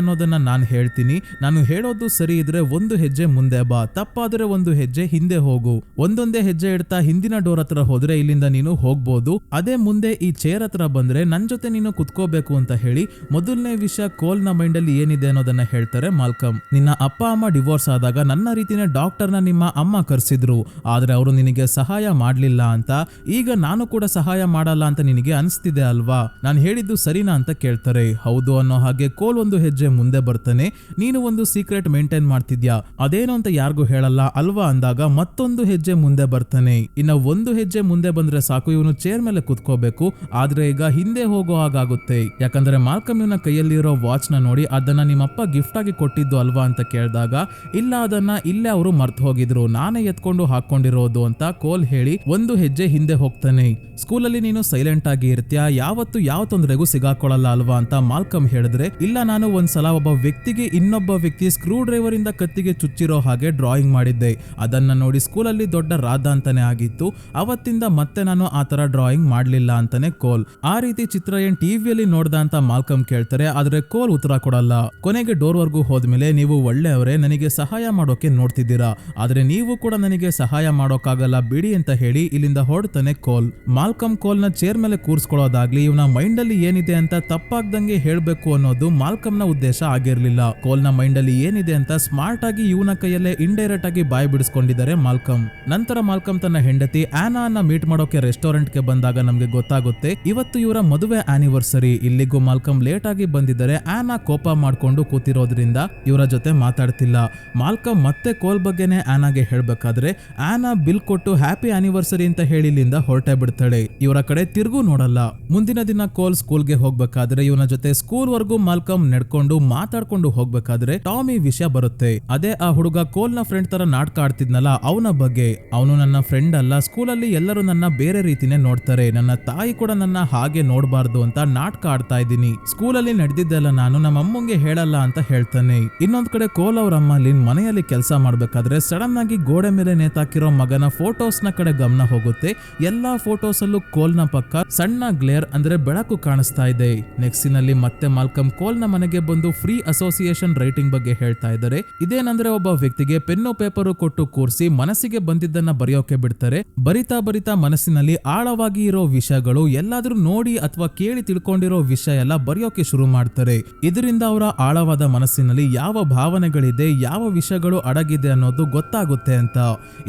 ಅನ್ನೋದನ್ನ ನಾನು ಹೇಳ್ತೀನಿ. ನಾನು ಹೇಳೋದು ಸರಿ ಇದ್ರೆ ಒಂದು ಹೆಜ್ಜೆ ಮುಂದೆ ಬಾ, ತಪ್ಪಾದ್ರೆ ಒಂದು ಹೆಜ್ಜೆ ಹಿಂದೆ ಹೋಗು. ಒಂದೊಂದೇ ಹೆಜ್ಜೆ ಇಡ್ತಾ ಹಿಂದಿನ ಡೋರ್ ಹತ್ರ ಹೋದ್ರೆ ಇಲ್ಲಿಂದ ನೀನು ಹೋಗ್ಬೋದು. ಅದೇ ಮುಂದೆ ಈ ಚೇರ್ ಹತ್ರ ಬಂದ್ರೆ ನನ್ ಜೊತೆ ನೀನು ಕುತ್ಕೋಬೇಕು ಅಂತ ಹೇಳಿ ಮೊದಲನೇ ವಿಷಯ ಕೋಲ್ ನ ಮೈಂಡ್ ಅಲ್ಲಿ ಏನಿದೆ ಅನ್ನೋದನ್ನ ಹೇಳ್ತಾರೆ ಮಾಲ್ಕಮ್. ನಿನ್ನ ಅಪ್ಪ ಅಮ್ಮ ಡಿವೋರ್ಸ್ ಆದಾಗ ನನ್ನ ರೀತಿನೇ ಡಾಕ್ಟರ್ನ ನಿಮ್ಮ ಅಮ್ಮ ಕರ್ಸಿದ್ರು, ಆದ್ರೆ ಅವರು ನಿನಗೆ ಸಹಾಯ ಮಾಡ್ಲಿಲ್ಲ ಅಂತ. ಈಗ ನಾನು ಕೂಡ ಸಹಾಯ ಮಾಡಲ್ಲ ಅಂತ ನಿನಗೆ ಅನಿಸ್ತಿದೆ ಅಲ್ವಾ? ನಾನು ಹೇಳಿದ್ದು ಸರಿನಾ ಅಂತ ಕೇಳ್ತಾರೆ. ಹೌದು ಅನ್ನೋ ಹಾಗೆ ಕೋಲ್ ಒಂದು ಹೆಜ್ಜೆ ಮುಂದೆ ಬರ್ತಾನೆ. ನೀನು ಒಂದು ಸೀಕ್ರೆಟ್ ಮೇಂಟೈನ್ ಮಾಡ್ತಿದ್ಯಾ, ಅದೇನು ಅಂತ ಯಾರಿಗೂ ಹೇಳಲ್ಲ ಅಲ್ವಾ ಅಂದಾಗ ಮತ್ತೊಂದು ಹೆಜ್ಜೆ ಮುಂದೆ ಬರ್ತಾನೆ. ಇನ್ನ ಒಂದು ಹೆಜ್ಜೆ ಮುಂದೆ ಬಂದ್ರೆ ಸಾಕು, ಇವನು ಚೇರ್ ಮೇಲೆ ಕುತ್ಕೋಬೇಕು. ಆದ್ರೆ ಈಗ ಹಿಂದೆ ಹೋಗೋ ಹಾಗಾಗುತ್ತೆ. ಯಾಕಂದ್ರೆ ಮಾಲ್ಕಮ್ ಇವನ ಕೈಯಲ್ಲಿರೋ ವಾಚ್ ನ ನೋಡಿ ಅದನ್ನ ನಿಮ್ಮಪ್ಪ ಗಿಫ್ಟ್ ಆಗಿ ಕೊಟ್ಟಿದ್ದು ಅಲ್ವಾ ಅಂತ ಕೇಳಿದಾಗ ಇಲ್ಲ, ಅದನ್ನ ಇಲ್ಲೇ ಅವರು ಮರ್ತು ಹೋಗಿದ್ರು, ನಾನೇ ಎತ್ಕೊಂಡು ಹಾಕೊಂಡಿರೋದು ಅಂತ ಕೋಲ್ ಹೇಳಿ ಒಂದು ಹೆಜ್ಜೆ ಹಿಂದೆ ಹೋಗ್ತಾನೆ. ಸ್ಕೂಲಲ್ಲಿ ನೀನು ಸೈಲೆಂಟ್ ಆಗಿ ಇರ್ತೀಯಾ, ಯಾವತ್ತು ಯಾವ ತೊಂದರೆಗೂ ಸಿಗಾಕೊಳ್ಳಲ್ಲ ಅಲ್ವಾ ಅಂತ ಮಾಲ್ಕಮ್ ಹೇಳಿದ್ರೆ ಇಲ್ಲ, ನಾನು ಒಂದ್ಸಲ ಒಬ್ಬ ವ್ಯಕ್ತಿಗೆ ಇನ್ನೊಬ್ಬ ವ್ಯಕ್ತಿ ಸ್ಕ್ರೂ ಡ್ರೈವರ್ ಇಂದ ಕತ್ತಿಗೆ ಚುಚ್ಚಿರೋ ಹಾಗೆ ಡ್ರಾಯಿಂಗ್ ಮಾಡಿದ್ದೆ. ಅದನ್ನ ನೋಡಿ ಸ್ಕೂಲಲ್ಲಿ ದೊಡ್ಡ ರಾಧ ಅಂತಾನೆ ಆಗಿತ್ತು. ಅವತ್ತಿಂದ ಮತ್ತೆ ನಾನು ಆ ತರ ಡ್ರಾಯಿಂಗ್ ಮಾಡ್ಲಿಲ್ಲ ಅಂತಾನೆ ಕೋಲ್. ಆ ರೀತಿ ಚಿತ್ರ ಏನ್ ಟಿವಿಯಲ್ಲಿ ನೋಡ್ದ ಅಂತ ಮಾಲ್ಕಮ್ ಕೇಳ್ತಾರೆ. ಆದ್ರೆ ಕೋಲ್ ಉತ್ತರ ಕೊಡಲ್ಲ. ಕೊನೆಗೆ ಡೋರ್ ವರ್ಗೂ ಹೋದ್ಮೇಲೆ ನೀವು ಒಳ್ಳೆಯವರೇ, ನನಗೆ ಸಹಾಯ ಮಾಡೋಕೆ ನೋಡ್ತಿದ್ದೀರಾ, ಆದ್ರೆ ನೀವು ಕೂಡ ನನಗೆ ಸಹಾಯ ಮಾಡೋಕ್ಕಾಗಲ್ಲ ಬಿಡಿ ಅಂತ ಹೇಳಿ ಇಲ್ಲಿಂದ ಹೊರಡ್ತಾನೆ ಕೋಲ್. ಮಾಲ್ಕಮ್ ಕೋಲ್ ನ ಚೇರ್ ಮೇಲೆ ಕೂರ್ಸ್ಕೊಳ್ಳೋದಾಗ್ಲಿ ಇವನ ಮೈಂಡ್ ಅಲ್ಲಿ ಏನಿದೆ ಅಂತ ತಪ್ಪಾಗ್ದಂಗೆ ಹೇಳ್ಬೇಕು ಅನ್ನೋದು ಮಾಲ್ಕಮ್ ನ ಉದ್ದೇಶ ಆಗಿರ್ಲಿಲ್ಲ. ಕೋಲ್ ನ ಮೈಂಡ್ ಅಲ್ಲಿ ಏನಿದೆ ಅಂತ ಸ್ಮಾರ್ಟ್ ಆಗಿ ಇವನ ಕೈಯಲ್ಲೇ ಇಂಡೈರೆಕ್ಟ್ ಆಗಿ ಬಾಯ್ ಬಿಡಿಸ್ಕೊಂಡಿದ್ದಾರೆ ಮಾಲ್ಕಮ್. ನಂತರ ಮಾಲ್ಕಮ್ ತನ್ನ ಹೆಂಡತಿ ಆನಾ ಅನ್ನ ಮೀಟ್ ಮಾಡೋಕೆ ರೆಸ್ಟೋರೆಂಟ್ ಗೆ ಬಂದಾಗ ನಮ್ಗೆ ಗೊತ್ತಾಗುತ್ತೆ ಇವತ್ತು ಇವರ ಮದುವೆ ಆನಿವರ್ಸರಿ. ಇಲ್ಲಿಗೂ ಮಾಲ್ಕಮ್ ಲೇಟ್ ಆಗಿ ಬಂದಿದ್ದಾರೆ. ಆನಾ ಕೋಪ ಮಾಡ್ಕೊಂಡು ಕೂತಿರೋದ್ರಿಂದ ಇವರ ಜೊತೆ ಮಾತಾಡ್ತಿಲ್ಲ. ಮಾಲ್ಕಮ್ ಮತ್ತೆ ಕೋಲ್ ಬಗ್ಗೆನೆ ಆನಾಗೆ ಹೇಳ್ಬೇಕಾದ್ರೆ ಆನಾ ಬಿಲ್ ಕೊಟ್ಟು ಹ್ಯಾಪಿ ಆನಿವರ್ಸರಿ ಅಂತ ಹೇಳಿ ಇಲ್ಲಿಂದ ಹೊರಟೇ ಬಿಡ್ತಾಳೆ. ಇವರ ಕಡೆ ತಿರುಗೂ ನೋಡಲ್ಲ. ಮುಂದಿನ ದಿನ ಕೋಲ್ ಸ್ಕೂಲ್ಗೆ ಹೋಗ್ಬೇಕಾದ್ರೆ ಇವನ ಜೊತೆ ಸ್ಕೂಲ್ ವರ್ಗೂ ಮಾಲ್ಕಮ್ ನಡ್ಕೊಂಡು ಮಾತಾಡ್ಕೊಂಡು ಹೋಗ್ಬೇಕಾದ್ರೆ ಟಾಮಿ ವಿಷಯ ಬರುತ್ತೆ. ಅದೇ ಆ ಹುಡುಗ ಕೋಲ್ ನ ಫ್ರೆಂಡ್ ತರ ನಾಟಕ ಆಡ್ತಿದ್ನಲ್ಲ ಅವನ ಬಗ್ಗೆ. ಅವನು ನನ್ನ ಫ್ರೆಂಡ್ ಅಲ್ಲ, ಸ್ಕೂಲಲ್ಲಿ ಎಲ್ಲರೂ ನನ್ನ ಬೇರೆ ರೀತಿನೇ ನೋಡ್ತಾರೆ, ನನ್ನ ತಾಯಿ ಕೂಡ ನನ್ನ ಹಾಗೆ ನೋಡ್ಬಾರ್ದು ಅಂತ ನಾಟಕ ಆಡ್ತಾ ಇದ್ದೀನಿ. ಸ್ಕೂಲಲ್ಲಿ ನಡೆದಿದ್ದೆಲ್ಲ ನಾನು ನಮ್ಮ ಅಮ್ಮಂಗೆ ಹೇಳಲ್ಲ ಅಂತ ಹೇಳ್ತಾನೆ. ಇನ್ನೊಂದ್ ಕಡೆ ಕೋಲ್ ಅವ್ರ ಅಮ್ಮ ಲಿನ್ ಮನೆಯಲ್ಲಿ ಕೆಲಸ ಮಾಡ್ಬೇಕಾದ್ರೆ ಸಡನ್ ಆಗಿ ಗೋಡೆ ಮೇಲೆ ನೇತಾಕಿರೋ ಮಗನ ಫೋಟೋಸ್ ನ ಕಡೆ ಗಮನ ಹೋಗುತ್ತೆ. ಎಲ್ಲಾ ಫೋಟೋಸ್ ಅಲ್ಲೂ ಕೋಲ್ ನ ಪಕ್ಕ ಸಣ್ಣ ಗ್ಲೇರ್ ಅಂದ್ರೆ ಬೆಳಕು ಕಾಣಿಸ್ತಾ ಇದೆ. ನೆಕ್ಸ್ಟ್ ನಲ್ಲಿ ಮತ್ತೆ ಮಾಲ್ಕಮ್ ಕೋಲ್ ನ ಮನೆಗೆ ಬಂದು ಫ್ರೀ ಅಸೋಸಿಯೇಷನ್ ರೈಟಿಂಗ್ ಬಗ್ಗೆ ಹೇಳ್ತಾ ಇದ್ದಾರೆ. ಇದೇನಂದ್ರೆ ಒಬ್ಬ ವ್ಯಕ್ತಿಗೆ ಪೆನ್ನು ಪೇಪರು ಕೊಟ್ಟು ಕೂರಿಸಿ ಮನಸ್ಸಿಗೆ ಬಂದಿದ್ದನ್ನ ಬರೆಯೋಕೆ ಬಿಡ್ತಾರೆ. ಬರಿತಾ ಬರಿತಾ ಮನಸ್ಸಿನಲ್ಲಿ ಆಳವಾಗಿ ಇರೋ ವಿಷಯಗಳು, ಎಲ್ಲಾದ್ರೂ ನೋಡಿ ಅಥವಾ ಕೇಳಿ ತಿಳ್ಕೊಂಡಿರೋ ವಿಷಯ ಎಲ್ಲ ಬರೆಯೋಕೆ ಶುರು ಮಾಡ್ತಾರೆ. ಇದರಿಂದ ಅವರ ಆಳವಾದ ಮನಸ್ಸಿನಲ್ಲಿ ಯಾವ ಭಾವನೆಗಳಿದೆ, ಯಾವ ವಿಷಯಗಳು ಅಡಗಿದೆ ಅನ್ನೋದು ಗೊತ್ತಾಗುತ್ತೆ ಅಂತ.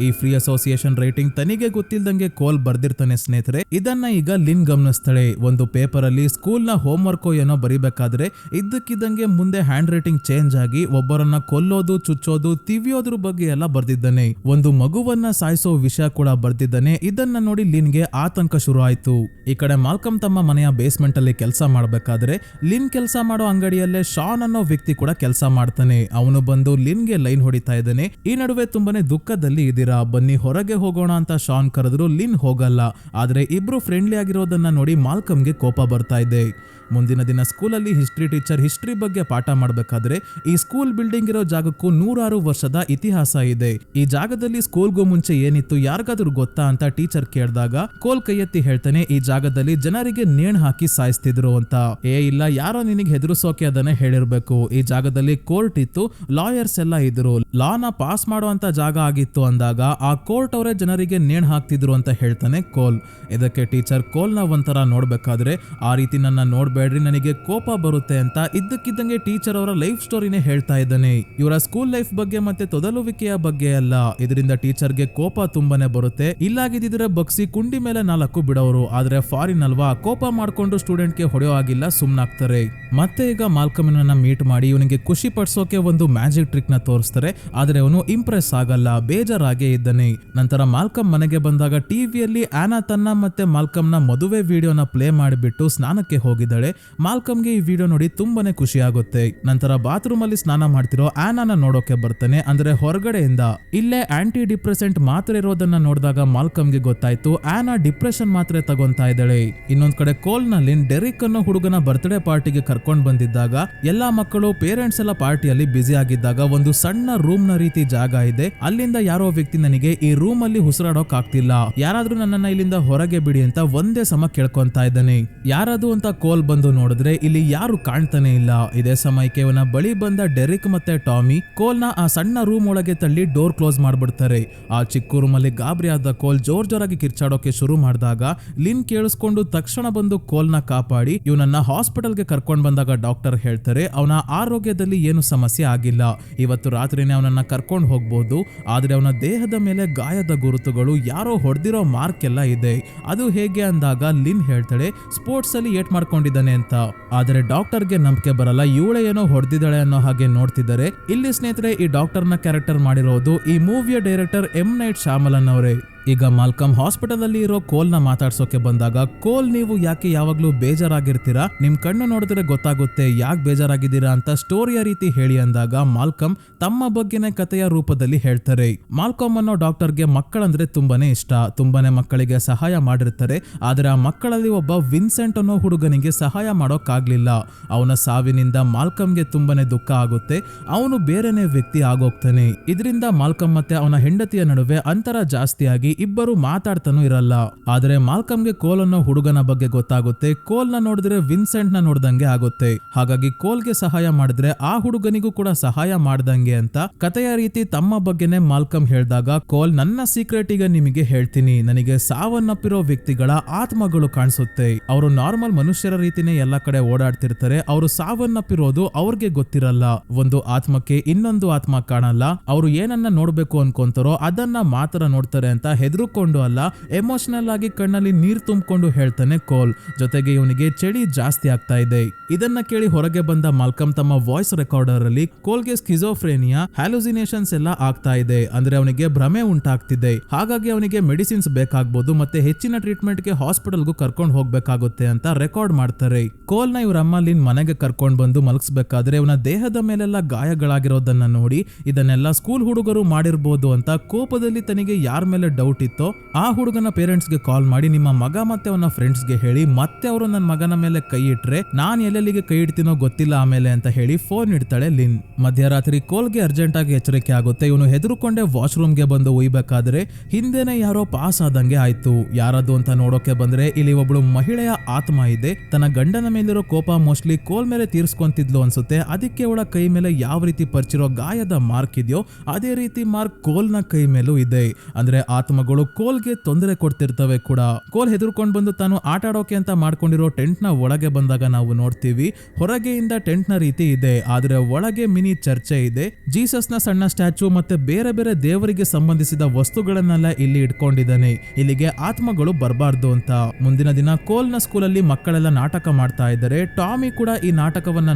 ಈ ಫ್ರೀ ಅಸೋಸಿಯೇಷನ್ ರೈಟಿಂಗ್ ತನಿಗೆ ಗೊತ್ತಿಲ್ದಂಗೆ ಕೋಲ್ ಬರ್ದಿರ್ತಾನೆ ಸ್ನೇಹಿತರೆ. ಇದನ್ನ ಈಗ ಲಿನ್ ಗಮನಿಸ್ತಾಳೆ. ಒಂದು ಪೇಪರ್ ಅಲ್ಲಿ ಸ್ಕೂಲ್ ನ ಹೋಮ್ ವರ್ಕ್ ಏನೋ ಬರಿಬೇಕಾದ್ರೆ ಇದ್ದಕ್ಕಿದ್ದಂಗೆ ಮುಂದೆ ಹ್ಯಾಂಡ್ ರೈಟಿಂಗ್ ಚೇಂಜ್ ಆಗಿ ಒಬ್ಬರನ್ನ ಕೊಲ್ಲೋದು, ಚುಚ್ಚೋದು, ತಿವಿಯೋದ್ರ ಬಗ್ಗೆ ಎಲ್ಲ ಬರ್ದಿದ್ದಾನೆ. ಒಂದು ಮಗುವನ್ನ ಸಾಯಿಸೋ ವಿಷಯ ಕೂಡ ಬರ್ದಿದ್ದಾನೆ. ಇದನ್ನ ನೋಡಿ ಲಿನ್ಗೆ ಆತಂಕ ಶುರು ಆಯ್ತು. ಈ ಕಡೆ ಮಾಲ್ಕಮ್ ತಮ್ಮ ಮನೆಯ ಬೇಸ್ಮೆಂಟ್ ಅಲ್ಲಿ ಕೆಲಸ ಮಾಡ್ಬೇಕಾದ್ರೆ ಲಿನ್ ಕೆಲಸ ಮಾಡೋ ಅಂಗಡಿಯಲ್ಲೇ ಶಾನ್ ಅನ್ನೋ ವ್ಯಕ್ತಿ ಕೂಡ ಕೆಲಸ ಮಾಡ್ತಾನೆ. ಅವನು ಬಂದು ಲಿನ್ಗೆ ಲೈನ್ ಹೊಡಿತಾ ಇದ್ದಾನೆ. ಈ ನಡುವೆ ತುಂಬಾನೇ ದುಃಖದಲ್ಲಿ ಇದೀರಾ, ಬನ್ನಿ ಹೊರಗೆ ಹೋಗೋಣ ಅಂತ ಶಾನ್ ಕರೆದ್ರು ಲಿನ್ ಹೋಗಲ್ಲ. ಆದ್ರೆ ಇಬ್ರು ಫ್ರೆಂಡ್ಲಿ ಆಗಿರೋದನ್ನ ನೋಡಿ ಮಾಲ್ಕಮ್ಗೆ ಕೋಪ ಬರ್ತಾ ಇದೆ. ಮುಂದಿನ ದಿನ ಸ್ಕೂಲಲ್ಲಿ ಹಿಸ್ಟ್ರಿ ಟೀಚರ್ ಹಿಸ್ಟ್ರಿ ಬಗ್ಗೆ ಪಾಠ ಮಾಡಬೇಕಾದ್ರೆ ಈ ಸ್ಕೂಲ್ ಬಿಲ್ಡಿಂಗ್ ಇರೋ ಜಾಗಕ್ಕೂ 106 ವರ್ಷದ ಇತಿಹಾಸ ಇದೆ. ಈ ಜಾಗದಲ್ಲಿ ಸ್ಕೂಲ್ಗೂ ಮುಂಚೆ ಏನಿತ್ತು ಯಾರಿಗಾದ್ರೂ ಗೊತ್ತಾ ಅಂತ ಟೀಚರ್ ಕೇಳಿದಾಗ ಕೋಲ್ ಕೈ ಎತ್ತಿ ಹೇಳ್ತಾನೆ, ಈ ಜಾಗದಲ್ಲಿ ಜನರಿಗೆ ನೇಣು ಹಾಕಿ ಸಾಯಿಸ್ತಿದ್ರು ಅಂತ. ಇಲ್ಲ, ಯಾರೋ ನಿನಗೆ ಹೆದರ್ಸೋಕೆ ಅದನ್ನೇ ಹೇಳಿರ್ಬೇಕು. ಈ ಜಾಗದಲ್ಲಿ ಕೋರ್ಟ್ ಇತ್ತು, ಲಾಯರ್ಸ್ ಎಲ್ಲ ಇದ್ರು, ಲಾನ ಪಾಸ್ ಮಾಡುವಂತ ಜಾಗ ಆಗಿತ್ತು ಅಂದಾಗ ಆ ಕೋರ್ಟ್ ಅವರೇ ಜನರಿಗೆ ನೇಣು ಹಾಕ್ತಿದ್ರು ಅಂತ ಹೇಳ್ತಾನೆ ಕೋಲ್. ಇದಕ್ಕೆ ಟೀಚರ್ ಕೋಲ್ನ ಒಂಥರ ನೋಡ್ಬೇಕಾದ್ರೆ, ಆ ರೀತಿ ನನ್ನ ನೋಡ್ಬೇಡ್ರಿ, ನನಗೆ ಕೋಪ ಬರುತ್ತೆ ಅಂತ ಇದ್ದಕ್ಕಿದ್ದಂಗೆ ಟೀಚರ್ ಅವರ ಲೈಫ್ ಸ್ಟೋರಿನೇ ಹೇಳ್ತಾ ಇದ್ದಾನೆ. ಇವರ ಸ್ಕೂಲ್ ಲೈಫ್ ಬಗ್ಗೆ ಮತ್ತೆ ತೊದಲುವಿಕೆಯ ಬಗ್ಗೆ ಅಲ್ಲ. ಇದರಿಂದ ಟೀಚರ್ಗೆ ಕೋಪ ತುಂಬಾನೇ ಬರುತ್ತೆ. ಇಲ್ಲಾಗಿದ್ರೆ ಬಗ್ಸಿ ಕುಂಡಿ ಮೇಲೆ 4 ಬಿಡೋರು. ಆದ್ರೆ ಫಾರಿನ್ ಅಲ್ವಾ, ಕೋಪ ಮಾಡ್ಕೊಂಡು ಸ್ಟೂಡೆಂಟ್ಗೆ ಹೊಡೆಯೋ ಆಗಿಲ್ಲ, ಸುಮ್ನಾಗ್ತಾರೆ. ಮತ್ತೆ ಈಗ ಮಾಲ್ಕಮ್ನ ಮೀಟ್ ಮಾಡಿ ಇವನಿಗೆ ಖುಷಿ ಪಡಿಸೋಕೆ ಒಂದು ಮ್ಯಾಜಿಕ್ ಟ್ರಿಕ್ ನ ತೋರಿಸ್ತಾರೆ. ಆದ್ರೆ ಅವನು ಇಂಪ್ರೆಸ್ ಆಗಲ್ಲ, ಬೇಜಾರಾಗೇ ಇದ್ದಾನೆ. ನಂತರ ಮಾಲ್ಕಮ್ ಮನೆಗೆ ಬಂದಾಗ ಟಿವಿಯಲ್ಲಿ ಆನಾ ತನ್ನ ಮತ್ತೆ ಮಾಲ್ಕಮ್ನ ಮದುವೆ ವಿಡಿಯೋನ ಪ್ಲೇ ಮಾಡಿಬಿಟ್ಟು ಸ್ನಾನಕ್ಕೆ ಹೋಗಿದ್ದಾಳೆ. ಮಾಲ್ಕಮ್ಗೆ ಈ ವಿಡಿಯೋ ನೋಡಿ ತುಂಬಾನೇ ಖುಷಿ ಆಗುತ್ತೆ. ನಂತರ ಬಾತ್ರೂಮ್ ಅಲ್ಲಿ ಸ್ನಾನ ಮಾಡ್ತಿರೋ ಆನಾನ ನೋಡೋಕೆ ಬರ್ತಾನೆ, ಅಂದ್ರೆ ಹೊರಗಡೆಯಿಂದ. ಇಲ್ಲೇ ಆಂಟಿ ಡಿಪ್ರೆಸೆಂಟ್ ಮಾತ್ರೆ ಇರೋದನ್ನ ನೋಡಿದಾಗ ಮಾಲ್ಕಮ್ಗೆ ಗೊತ್ತಾಯ್ತು ಆನಾ ಡಿಪ್ರೆಷನ್ ಮಾತ್ರೆ ತಗೊಂತಾ ಇದ್ದಾಳೆ. ಇನ್ನೊಂದ್ ಕಡೆ ಕೋಲ್ ನಲ್ಲಿ ಡೆರಿಕ್ ಅನ್ನೋ ಹುಡುಗನ ಬರ್ತ್ಡೇ ಪಾರ್ಟಿಗೆ ಕರ್ಕೊಂಡ್ ಬಂದಿದ್ದಾಗ ಎಲ್ಲಾ ಮಕ್ಕಳು ಪೇರೆಂಟ್ಸ್ ಎಲ್ಲ ಪಾರ್ಟಿಯಲ್ಲಿ ಬ್ಯುಸಿ ಆಗಿದ್ದಾಗ ಒಂದು ಸಣ್ಣ ರೂಮ್ ನ ರೀತಿ ಜಾಗ ಇದೆ. ಅಲ್ಲಿಂದ ಯಾರೋ ವ್ಯಕ್ತಿ ನನಗೆ ಈ ರೂಮ್ ಅಲ್ಲಿ ಉಸಿರಾಡೋಕ್ ಆಗ್ತಿಲ್ಲ, ಯಾರಾದ್ರೂ ನನ್ನನ್ನ ಇಲ್ಲಿಂದ ಹೊರಗೆ ಬಿಡಿ ಅಂತ ಒಂದೇ ಸಮ ಕೇಳ್ಕೊಂತಾ ಇದ್ದಾನೆ. ಯಾರದು ಅಂತ ಕೋಲ್ ಬಂದು ನೋಡಿದ್ರೆ ಇಲ್ಲಿ ಯಾರು ಕಾಣ್ತಾನೆ ಇಲ್ಲ. ಇದೇ ಸಮಯಕ್ಕೆ ಇವನ ಬಳಿ ಬಂದ ಡೆರಿಕ್ ಮತ್ತೆ ಟಾಮಿ ಕೋಲ್ನ ಆ ಸಣ್ಣ ರೂಮ್ ಒಳಗೆ ತಳ್ಳಿ ಡೋರ್ ಕ್ಲೋಸ್ ಮಾಡ್ಬಿಡ್ತಾರೆ. ಆ ಚಿಕ್ಕ ರೂಮ್ ಅಲ್ಲಿ ಗಾಬರಿ ಆದ ಕೋಲ್ ಜೋರಾಗಿ ಕಿರ್ಚಾಡೋಕೆ ಶುರು ಮಾಡಿದಾಗ ಲಿನ್ ಕೇಳಿಸ್ಕೊಂಡು ತಕ್ಷಣ ಬಂದು ಕೋಲ್ನ ಕಾಪಾಡಿ ಇವನನ್ನ ಹಾಸ್ಪಿಟಲ್ಗೆ ಕರ್ಕೊಂಡ್ ಬಂದಾಗ ಡಾಕ್ಟರ್ ಹೇಳ್ತಾರೆ ಅವನ ಆರೋಗ್ಯದಲ್ಲಿ ಏನು ಸಮಸ್ಯೆ ಆಗಿಲ್ಲ, ಇವತ್ತು ರಾತ್ರಿನೇ ಅವನನ್ನ ಕರ್ಕೊಂಡು ಹೋಗ್ಬೋದು. ಆದ್ರೆ ಅವನ ದೇಹದ ಮೇಲೆ ಗಾಯದ ಗುರುತುಗಳು, ಯಾರೋ ಹೊಡೆದಿರೋ ಮಾರ್ಕ್ ಎಲ್ಲ ಇದೆ. ಅದು ಹೇಗೆ ಅಂದಾಗ ಲಿನ್ ಹೇಳ್ತಾಳೆ ಸ್ಪೋರ್ಟ್ಸ್ ಅಲ್ಲಿ ಏಟ್ ಮಾಡ್ಕೊಂಡಿದ್ದಾನೆ ಅಂತ. ಆದ್ರೆ ಡಾಕ್ಟರ್ಗೆ ನಂಬಿಕೆ ಬರಲ್ಲ, ಇವಳೆ ಏನೋ ಹೊಡೆದಿದ್ದಾಳೆ ಅನ್ನೋ ಹಾಗೆ ನೋಡ್ತಿದ್ದಾರೆ. ಇಲ್ಲಿ ಸ್ನೇಹಿತರೆ ಈ ಡಾಕ್ಟರ್ನ ಕ್ಯಾರೆಕ್ಟರ್ ಮಾಡಿರೋದು ಈ ಮೂವಿಯ ಡೈರೆಕ್ಟರ್ ಎಂ ನೈಟ್ ಶ್ಯಾಮಲನ್ ಅವರೇ. ಈಗ ಮಾಲ್ಕಮ್ ಹಾಸ್ಪಿಟಲ್ ಅಲ್ಲಿ ಇರೋ ಕೋಲ್ನ ಮಾತಾಡ್ಸೋಕೆ ಬಂದಾಗ ಕೋಲ್, ನೀವು ಯಾಕೆ ಯಾವಾಗ್ಲೂ ಬೇಜಾರಾಗಿರ್ತೀರಾ, ನಿಮ್ ಕಣ್ಣು ನೋಡಿದ್ರೆ ಗೊತ್ತಾಗುತ್ತೆ ಯಾಕೆ ಬೇಜಾರಾಗಿದ್ದೀರಾ ಅಂತ ಸ್ಟೋರಿಯ ರೀತಿ ಹೇಳಿ ಅಂದಾಗ ಮಾಲ್ಕಮ್ ತಮ್ಮ ಬಗ್ಗೆನೇ ಕಥೆಯ ರೂಪದಲ್ಲಿ ಹೇಳ್ತಾರೆ. ಮಾಲ್ಕಮ್ ಅನ್ನೋ ಡಾಕ್ಟರ್ಗೆ ಮಕ್ಕಳಂದ್ರೆ ತುಂಬಾನೇ ಇಷ್ಟ, ತುಂಬಾನೇ ಮಕ್ಕಳಿಗೆ ಸಹಾಯ ಮಾಡಿರ್ತಾರೆ. ಆದ್ರೆ ಆ ಮಕ್ಕಳಲ್ಲಿ ಒಬ್ಬ ವಿನ್ಸೆಂಟ್ ಅನ್ನೋ ಹುಡುಗನಿಗೆ ಸಹಾಯ ಮಾಡೋಕ್ಕಾಗ್ಲಿಲ್ಲ. ಅವನ ಸಾವಿನಿಂದ ಮಾಲ್ಕಮ್ಗೆ ತುಂಬಾನೇ ದುಃಖ ಆಗುತ್ತೆ, ಅವನು ಬೇರೆನೇ ವ್ಯಕ್ತಿ ಆಗೋಗ್ತಾನೆ. ಇದರಿಂದ ಮಾಲ್ಕಮ್ ಮತ್ತೆ ಅವನ ಹೆಂಡತಿಯ ನಡುವೆ ಅಂತರ ಜಾಸ್ತಿ ಆಗಿ ಇಬ್ಬರು ಮಾತಾಡ್ತಾನೂ ಇರಲ್ಲ. ಆದ್ರೆ ಮಾಲ್ಕಮ್ಗೆ ಕೋಲ್ ಅನ್ನೋ ಹುಡುಗನ ಬಗ್ಗೆ ಗೊತ್ತಾಗುತ್ತೆ. ಕೋಲ್ನ ನೋಡಿದ್ರೆ ವಿನ್ಸೆಂಟ್ ನ ನೋಡ್ದಂಗೆ ಆಗುತ್ತೆ. ಹಾಗಾಗಿ ಕೋಲ್ಗೆ ಸಹಾಯ ಮಾಡಿದ್ರೆ ಆ ಹುಡುಗನಿಗೂ ಕೂಡ ಸಹಾಯ ಮಾಡ್ದಂಗೆ ಅಂತ ಕಥೆಯ ರೀತಿ ತಮ್ಮ ಬಗ್ಗೆನೆ ಮಾಲ್ಕಮ್ ಹೇಳಿದಾಗ ಕೋಲ್, ನನ್ನ ಸೀಕ್ರೆಟ್ ಈಗ ನಿಮಗೆ ಹೇಳ್ತೀನಿ, ನನಗೆ ಸಾವನ್ನಪ್ಪಿರೋ ವ್ಯಕ್ತಿಗಳ ಆತ್ಮಗಳು ಕಾಣಿಸುತ್ತೆ. ಅವರು ನಾರ್ಮಲ್ ಮನುಷ್ಯರ ರೀತಿನೇ ಎಲ್ಲ ಕಡೆ ಓಡಾಡ್ತಿರ್ತಾರೆ. ಅವರು ಸಾವನ್ನಪ್ಪಿರೋದು ಅವ್ರಿಗೆ ಗೊತ್ತಿರಲ್ಲ. ಒಂದು ಆತ್ಮಕ್ಕೆ ಇನ್ನೊಂದು ಆತ್ಮ ಕಾಣಲ್ಲ. ಅವರು ಏನನ್ನ ನೋಡ್ಬೇಕು ಅನ್ಕೊಂತಾರೋ ಅದನ್ನ ಮಾತ್ರ ನೋಡ್ತಾರೆ ಅಂತ ಹೆದರುಕೊಂಡು ಅಲ್ಲ, ಎಮೋಷನಲ್ ಆಗಿ ಕಣ್ಣಲ್ಲಿ ನೀರ್ ತುಂಬಿಕೊಂಡು ಹೇಳ್ತಾನೆ ಕೋಲ್. ಜೊತೆಗೆ ಇವನಿಗೆ ಚಳಿ ಜಾಸ್ತಿ ಆಗ್ತಾ ಇದೆ. ಇದನ್ನ ಕೇಳಿ ಹೊರಗೆ ಬಂದ ಮಾಲ್ಕಮ್ ತಮ್ಮ ವಾಯ್ಸ್ ರೆಕಾರ್ಡರ್ ಅಲ್ಲಿ ಕೋಲ್ಗೆ ಸ್ಕಿಜೋಫ್ರೇನಿಯಾ, ಹ್ಯಾಲುಸಿನೇಷನ್ಸ್ ಎಲ್ಲ ಆಗ್ತಾ ಇದೆ, ಅಂದ್ರೆ ಅವನಿಗೆ ಭ್ರಮೆ ಉಂಟಾಗ್ತಿದೆ. ಹಾಗಾಗಿ ಅವನಿಗೆ ಮೆಡಿಸಿನ್ಸ್ ಬೇಕಾಗಬಹುದು ಮತ್ತೆ ಹೆಚ್ಚಿನ ಟ್ರೀಟ್ಮೆಂಟ್ ಗೆ ಹಾಸ್ಪಿಟಲ್ಗೂ ಕರ್ಕೊಂಡು ಹೋಗ್ಬೇಕಾಗುತ್ತೆ ಅಂತ ರೆಕಾರ್ಡ್ ಮಾಡ್ತಾರೆ. ಕೋಲ್ನ ಇವ್ರ ಅಮ್ಮ ಲಿನ್ ಮನೆಗೆ ಕರ್ಕೊಂಡ್ ಬಂದು ಮಲಗಿಸ್ಬೇಕಾದ್ರೆ ಇವನ ದೇಹದ ಮೇಲೆಲ್ಲ ಗಾಯಗಳಾಗಿರೋದನ್ನ ನೋಡಿ ಇದನ್ನೆಲ್ಲ ಸ್ಕೂಲ್ ಹುಡುಗರು ಮಾಡಿರ್ಬೋದು ಅಂತ ಕೋಪದಲ್ಲಿ ತನಗೆ ಯಾರ ಮೇಲೆ ಡೌಟ್ ಇತ್ತೋ ಆ ಹುಡುಗನ ಪೇರೆಂಟ್ಸ್ ಗೆ ಕಾಲ್ ಮಾಡಿ ನಿಮ್ಮ ಮಗ ಮತ್ತೆ ಅವನ ಫ್ರೆಂಡ್ಸ್ ಗೆ ಹೇಳಿ ಮತ್ತೆ ಅವರು ನನ್ನ ಮಗನ ಮೇಲೆ ಕೈ ಇಟ್ರೆ ನಾನ್ ಎಲ್ಲೆಲ್ಲಿಗೆ ಕೈ ಇಡ್ತೀನೋ ಗೊತ್ತಿಲ್ಲ ಆಮೇಲೆ ಅಂತ ಹೇಳಿ ಫೋನ್ ಇಡ್ತಾಳೆ ಲಿನ್. ಮಧ್ಯರಾತ್ರಿ ಕೋಲ್ಗೆ ಅರ್ಜೆಂಟ್ ಆಗಿ ಎಚ್ಚರಿಕೆ ಆಗುತ್ತೆ. ಇವನು ಹೆದರುಕೊಂಡೆ ವಾಶ್ರೂಮ್ ಗೆ ಬಂದು ಒಯ್ಬೇಕಾದ್ರೆ ಹಿಂದೆನೆ ಯಾರೋ ಪಾಸ್ ಆದಂಗೆ ಆಯ್ತು. ಯಾರದು ಅಂತ ನೋಡೋಕೆ ಬಂದ್ರೆ ಇಲ್ಲಿ ಒಬ್ಳು ಮಹಿಳೆಯ ಆತ್ಮ ಇದೆ. ತನ್ನ ಗಂಡನ ಮೇಲಿರೋ ಕೋಪ ಮೋಸ್ಟ್ಲಿ ಕೋಲ್ ಮೇಲೆ ತೀರ್ಸ್ಕೊಂತಿದ್ಲು ಅನ್ಸುತ್ತೆ. ಅದಕ್ಕೆ ಅವಳ ಕೈ ಮೇಲೆ ಯಾವ ರೀತಿ ಪರಿಚಿರೋ ಗಾಯದ ಮಾರ್ಕ್ ಇದೆಯೋ ಅದೇ ರೀತಿ ಮಾರ್ಕ್ ಕೋಲ್ನ ಕೈ ಮೇಲೂ ಇದೆ. ಅಂದ್ರೆ ಆತ್ಮಗಳು ಕೋಲ್ಗೆ ತೊಂದರೆ ಕೊಡ್ತಿರ್ತವೆ ಕೂಡ. ಕೋಲ್ ಹೆದರ್ಕೊಂಡ್ ಬಂದು ತಾನು ಆಟ ಆಡೋಕೆ ಅಂತ ಮಾಡ್ಕೊಂಡಿರೋ ಟೆಂಟ್ ನ ಒಳಗೆ ಬಂದಾಗ ನಾವು ನೋಡ್ತೀವಿ ಹೊರಗೆಯಿಂದ ಟೆಂಟ್ ನ ರೀತಿ ಇದೆ, ಆದ್ರೆ ಒಳಗೆ ಮಿನಿ ಚರ್ಚೆ ಇದೆ. ಜೀಸಸ್ ನ ಸಣ್ಣ ಸ್ಟ್ಯಾಚು ಮತ್ತೆ ಬೇರೆ ಬೇರೆ ದೇವರಿಗೆ ಸಂಬಂಧಿಸಿದ ವಸ್ತುಗಳನ್ನೆಲ್ಲ ಇಲ್ಲಿ ಇಟ್ಕೊಂಡಿದ್ದಾನೆ. ಇಲ್ಲಿಗೆ ಆತ್ಮಗಳು ಬರಬಾರ್ದು ಅಂತ. ಮುಂದಿನ ದಿನ ಕೋಲ್ನ ಸ್ಕೂಲಲ್ಲಿ ಮಕ್ಕಳೆಲ್ಲ ನಾಟಕ ಮಾಡ್ತಾ ಇದ್ದಾರೆ. ಟಾಮಿ ಕೂಡ ಈ ನಾಟಕವನ್ನ